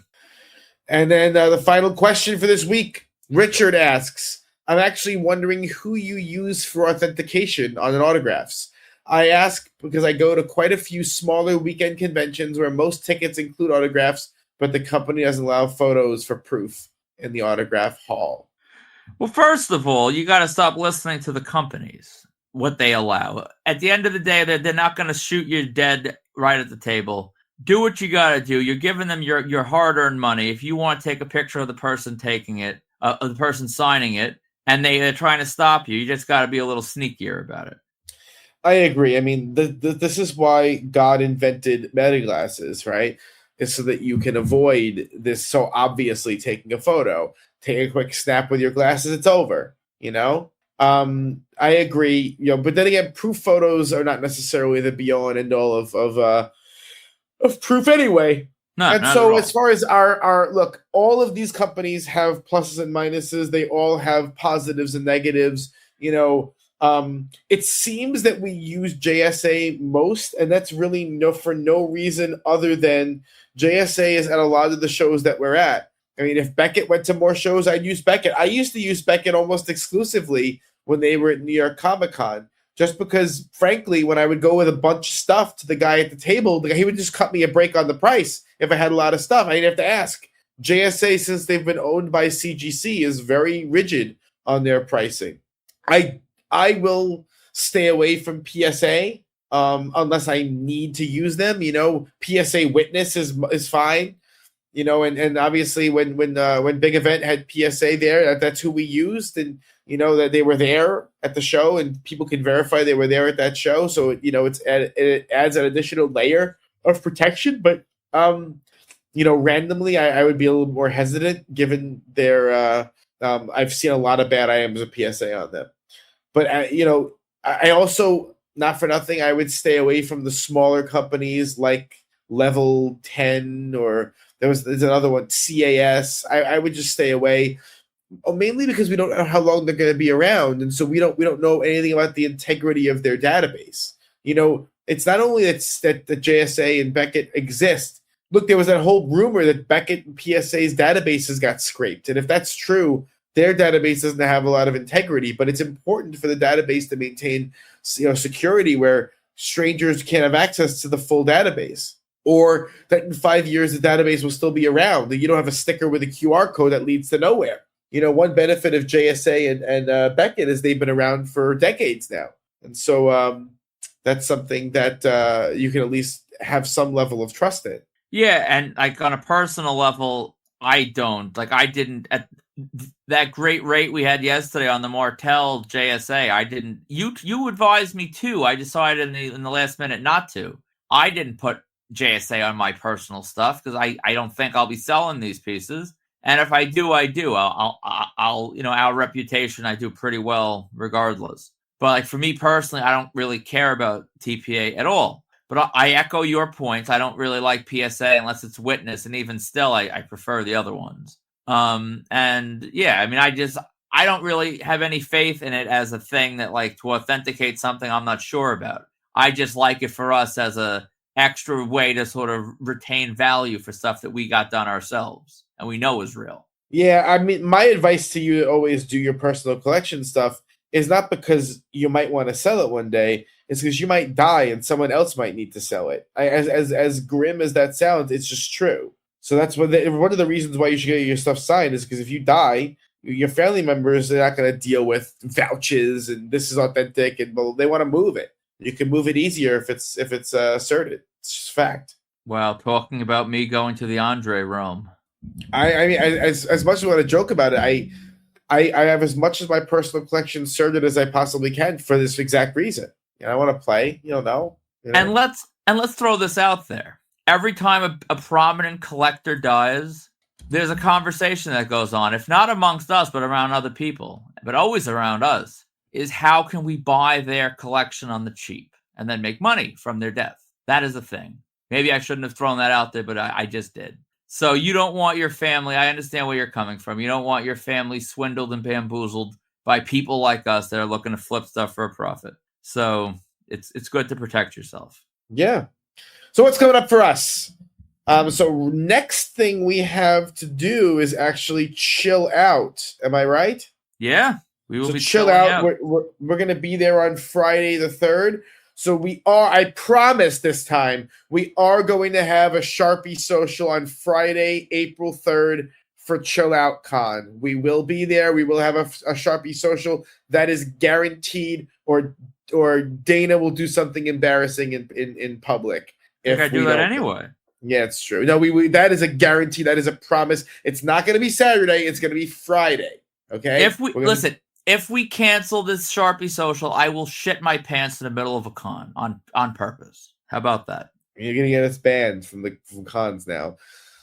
And then the final question for this week, Richard asks, I'm actually wondering who you use for authentication on an autographs. I ask because I go to quite a few smaller weekend conventions where most tickets include autographs, but the company doesn't allow photos for proof in the autograph hall. Well, first of all, you got to stop listening to the companies, what they allow. At the end of the day, they're not going to shoot you dead right at the table. Do what you got to do. You're giving them your hard-earned money. If you want to take a picture of the person taking it, of the person signing it, and they're trying to stop you, you just got to be a little sneakier about it. I agree. I mean, this is why God invented meta glasses, right? Is so that you can avoid this so obviously taking a photo. Take a quick snap with your glasses, it's over, you know? I agree, you know, but then again, proof photos are not necessarily the be-all and end-all of proof anyway. And so as far as our look, all of these companies have pluses and minuses. They all have positives and negatives, you know. It seems that we use JSA most, and that's really for no reason other than JSA is at a lot of the shows that we're at. I mean, if Beckett went to more shows, I'd use Beckett. I used to use Beckett almost exclusively when they were at New York Comic Con, just because, frankly, when I would go with a bunch of stuff to the guy at the table, he would just cut me a break on the price if I had a lot of stuff. I didn't have to ask. JSA, since they've been owned by CGC, is very rigid on their pricing. I will stay away from PSA unless I need to use them. You know, PSA Witness is fine. You know, and obviously when Big Event had PSA there, that's who we used, and you know that they were there at the show, and people can verify they were there at that show. So you know, it adds an additional layer of protection. But you know, randomly, I would be a little more hesitant given their. I've seen a lot of bad items of PSA on them. But, you know, I also, not for nothing, I would stay away from the smaller companies like Level 10 or there's another one, CAS. I would just stay away, mainly because we don't know how long they're going to be around. And so we don't know anything about the integrity of their database. You know, it's not only that the JSA and Beckett exist. Look, there was that whole rumor that Beckett and PSA's databases got scraped. And if that's true, their database doesn't have a lot of integrity, but it's important for the database to maintain, you know, security where strangers can't have access to the full database, or that in 5 years the database will still be around. You don't have a sticker with a QR code that leads to nowhere. You know, one benefit of JSA and Beckett is they've been around for decades now, and so that's something that you can at least have some level of trust in. Yeah, and like on a personal level, I didn't at that great rate we had yesterday on the Martel JSA. I didn't. You advised me to. I decided in the last minute not to. I didn't put JSA on my personal stuff because I don't think I'll be selling these pieces. And if I do, I do. I'll you know, our reputation, I do pretty well regardless. But like for me personally, I don't really care about TPA at all. But I echo your points. I don't really like PSA unless it's Witness, and even still, I prefer the other ones. And yeah, I mean, I don't really have any faith in it as a thing that like to authenticate something I'm not sure about. I just like it for us as a extra way to sort of retain value for stuff that we got done ourselves and we know is real. Yeah, I mean, my advice to you to always do your personal collection stuff is not because you might want to sell it one day. It's because you might die and someone else might need to sell it. As grim as that sounds, it's just true. So that's one of the reasons why you should get your stuff signed is because if you die, your family members are not going to deal with vouchers and this is authentic and they want to move it. You can move it easier if it's asserted. It's just fact. Well, talking about me going to the Andre realm. I mean, as much as I want to joke about it, I have as much of my personal collection sorted as I possibly can for this exact reason. I want to play. You don't know. And let's throw this out there. Every time a prominent collector dies, there's a conversation that goes on, if not amongst us, but around other people, but always around us, is how can we buy their collection on the cheap and then make money from their death? That is a thing. Maybe I shouldn't have thrown that out there, but I just did. So you don't want your family, I understand where you're coming from, you don't want your family swindled and bamboozled by people like us that are looking to flip stuff for a profit. So it's good to protect yourself. Yeah. So what's coming up for us? So next thing we have to do is actually chill out. Am I right? Yeah, we will be chill out. We're going to be there on Friday the 3rd. So I promise this time, we are going to have a Sharpie social on Friday, April 3rd for Chill Out Con. We will be there. We will have a Sharpie social. That is guaranteed, or Dana will do something embarrassing in public. If I do that anyway. Yeah, it's true. No, we that is a guarantee. That is a promise. It's not going to be Saturday. It's going to be Friday. Okay. If we cancel this Sharpie social, I will shit my pants in the middle of a con on purpose. How about that? You're going to get us banned from cons now.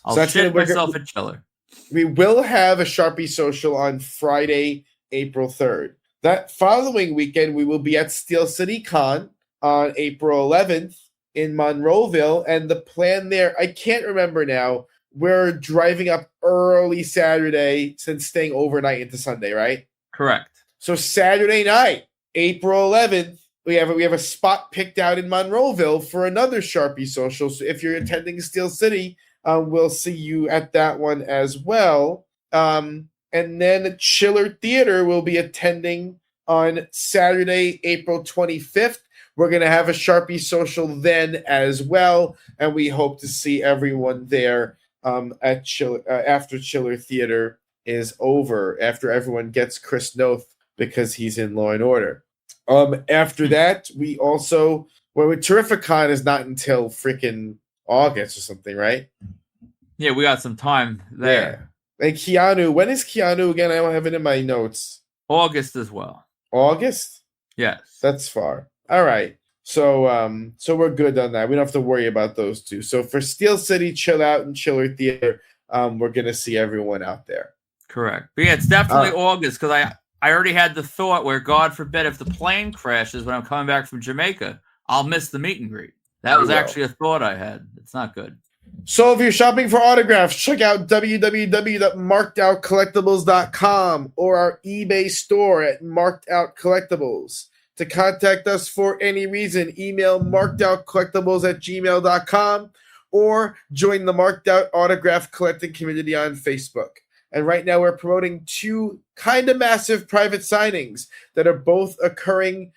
I'll shit myself a chiller. We will have a Sharpie social on Friday, April 3rd. That following weekend, we will be at Steel City Con on April 11th in Monroeville. And the plan there, I can't remember now. We're driving up early Saturday since staying overnight into Sunday, right? Correct. So Saturday night, April 11th, we have a spot picked out in Monroeville for another Sharpie social. So if you're attending Steel City, we'll see you at that one as well. And then Chiller Theater will be attending on Saturday, April 25th. We're going to have a Sharpie social then as well. And we hope to see everyone there at after Chiller Theater is over, after everyone gets Chris Noth because he's in Law and Order. After that, we also, Terrificon is not until freaking August or something, right? Yeah, we got some time there. Yeah. And Keanu, when is Keanu again? I don't have it in my notes. August as well. August? Yes. That's far. All right. So we're good on that. We don't have to worry about those two. So for Steel City, Chill Out, and Chiller Theater, we're going to see everyone out there. Correct. But yeah, it's definitely August, because I already had the thought where, God forbid, if the plane crashes when I'm coming back from Jamaica, I'll miss the meet and greet. That was actually a thought I had. It's not good. So if you're shopping for autographs, check out www.markedoutcollectibles.com or our eBay store at Marked Out Collectibles. To contact us for any reason, email markedoutcollectibles@gmail.com or join the Marked Out Autograph Collecting community on Facebook. And right now we're promoting two kind of massive private signings that are both occurring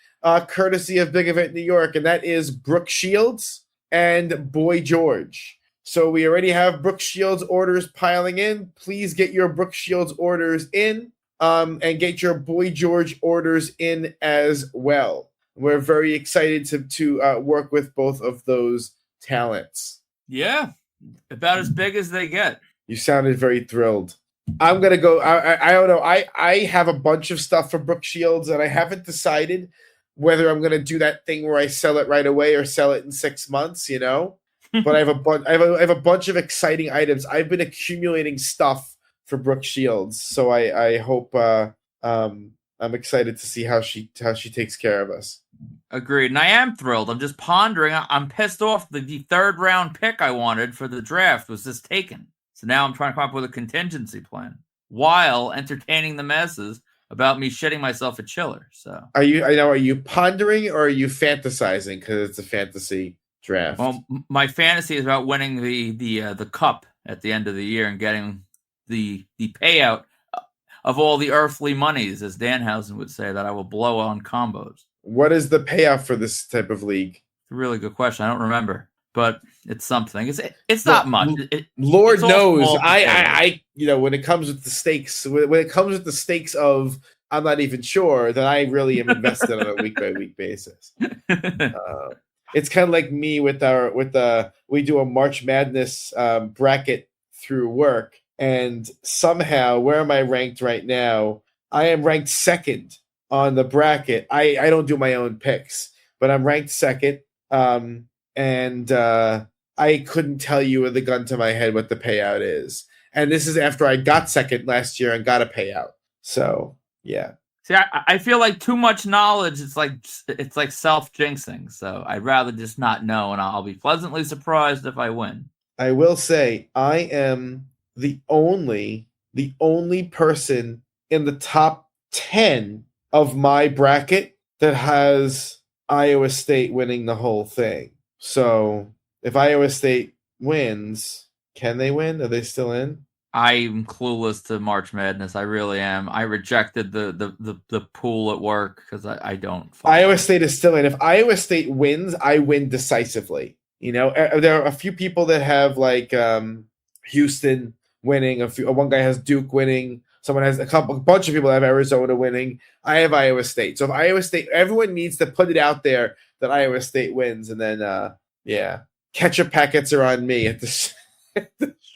courtesy of Big Event New York, and that is Brooke Shields and Boy George. So we already have Brooke Shields orders piling in. Please get your Brooke Shields orders in, and get your Boy George orders in as well. We're very excited to work with both of those talents. Yeah, about as big as they get. You sounded very thrilled. I'm going to go. I don't know. I have a bunch of stuff for Brooke Shields, and I haven't decided whether I'm going to do that thing where I sell it right away or sell it in 6 months, you know? But I have a bunch of exciting items. I've been accumulating stuff for Brooke Shields, so I hope I'm excited to see how she takes care of us. Agreed, and I am thrilled. I'm just pondering. I'm pissed off. The third round pick I wanted for the draft was just taken. So now I'm trying to come up with a contingency plan while entertaining the masses about me shitting myself a chiller. So are you pondering or are you fantasizing because it's a fantasy draft? Well, my fantasy is about winning the cup at the end of the year and getting the payout of all the earthly monies, as Danhausen would say, that I will blow on combos. What is the payout for this type of league? It's a really good question. I don't remember, but it's something. It's not much. Lord knows. I when it comes with the stakes, when it comes with the stakes of I'm not even sure, then I really am invested on a week by week basis. It's kind of like me with we do a March Madness bracket through work, and somehow, where am I ranked right now? I am ranked second on the bracket. I don't do my own picks, but I'm ranked second. And I couldn't tell you with a gun to my head what the payout is. And this is after I got second last year and got a payout. So yeah. See, I feel like too much knowledge. It's like self-jinxing. So I'd rather just not know, and I'll be pleasantly surprised if I win. I will say I am the only person in the top 10 of my bracket that has Iowa State winning the whole thing. So if Iowa State wins, can they win? Are they still in? I'm clueless to March Madness. I really am. I rejected the pool at work because I don't follow. Iowa State is still in. If Iowa State wins, I win decisively. You know, there are a few people that have like Houston winning. One guy has Duke winning. Someone has a bunch of people that have Arizona winning. I have Iowa State. So if Iowa State, everyone needs to put it out there that Iowa State wins, and then ketchup packets are on me at the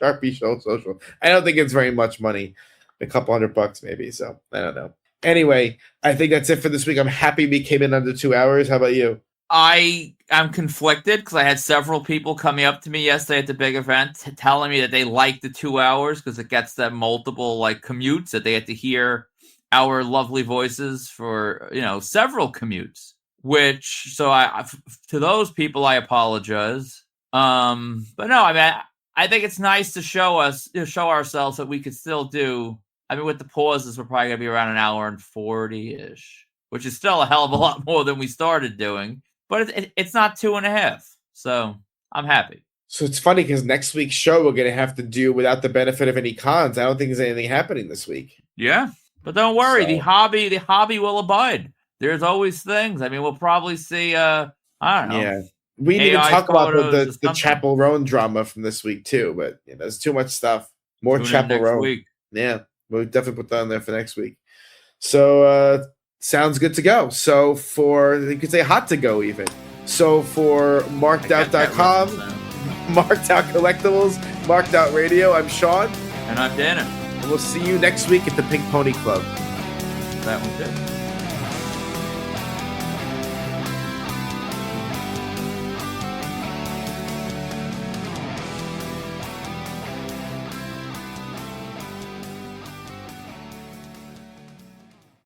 Sharpie Show Social. I don't think it's very much money, a couple $100 maybe. So I don't know. Anyway, I think that's it for this week. I'm happy we came in under 2 hours. How about you? I am conflicted because I had several people coming up to me yesterday at the big event telling me that they like the 2 hours because it gets them multiple like commutes, that they get to hear our lovely voices for, several commutes. Which, so to those people, I apologize. But no, I mean, I think it's nice to show ourselves that we could still do. I mean, with the pauses, we're probably gonna be around an hour and 40-ish, which is still a hell of a lot more than we started doing. But it's not 2.5, so I'm happy. So it's funny because next week's show we're going to have to do without the benefit of any cons. I don't think there's anything happening this week. Yeah, but don't worry, the hobby will abide. There's always things. I mean, we'll probably see. I don't know. Yeah, we need to talk about the Chapel Roan drama from this week too. But there's too much stuff. More Chapel Roan. Week. Yeah, we'll definitely put that on there for next week. So. Sounds good to go. So you could say hot to go even. So for markedout.com, Marked Out Collectibles, Marked Out Radio, I'm Sean. And I'm Dana. And we'll see you next week at the Pink Pony Club. That one too.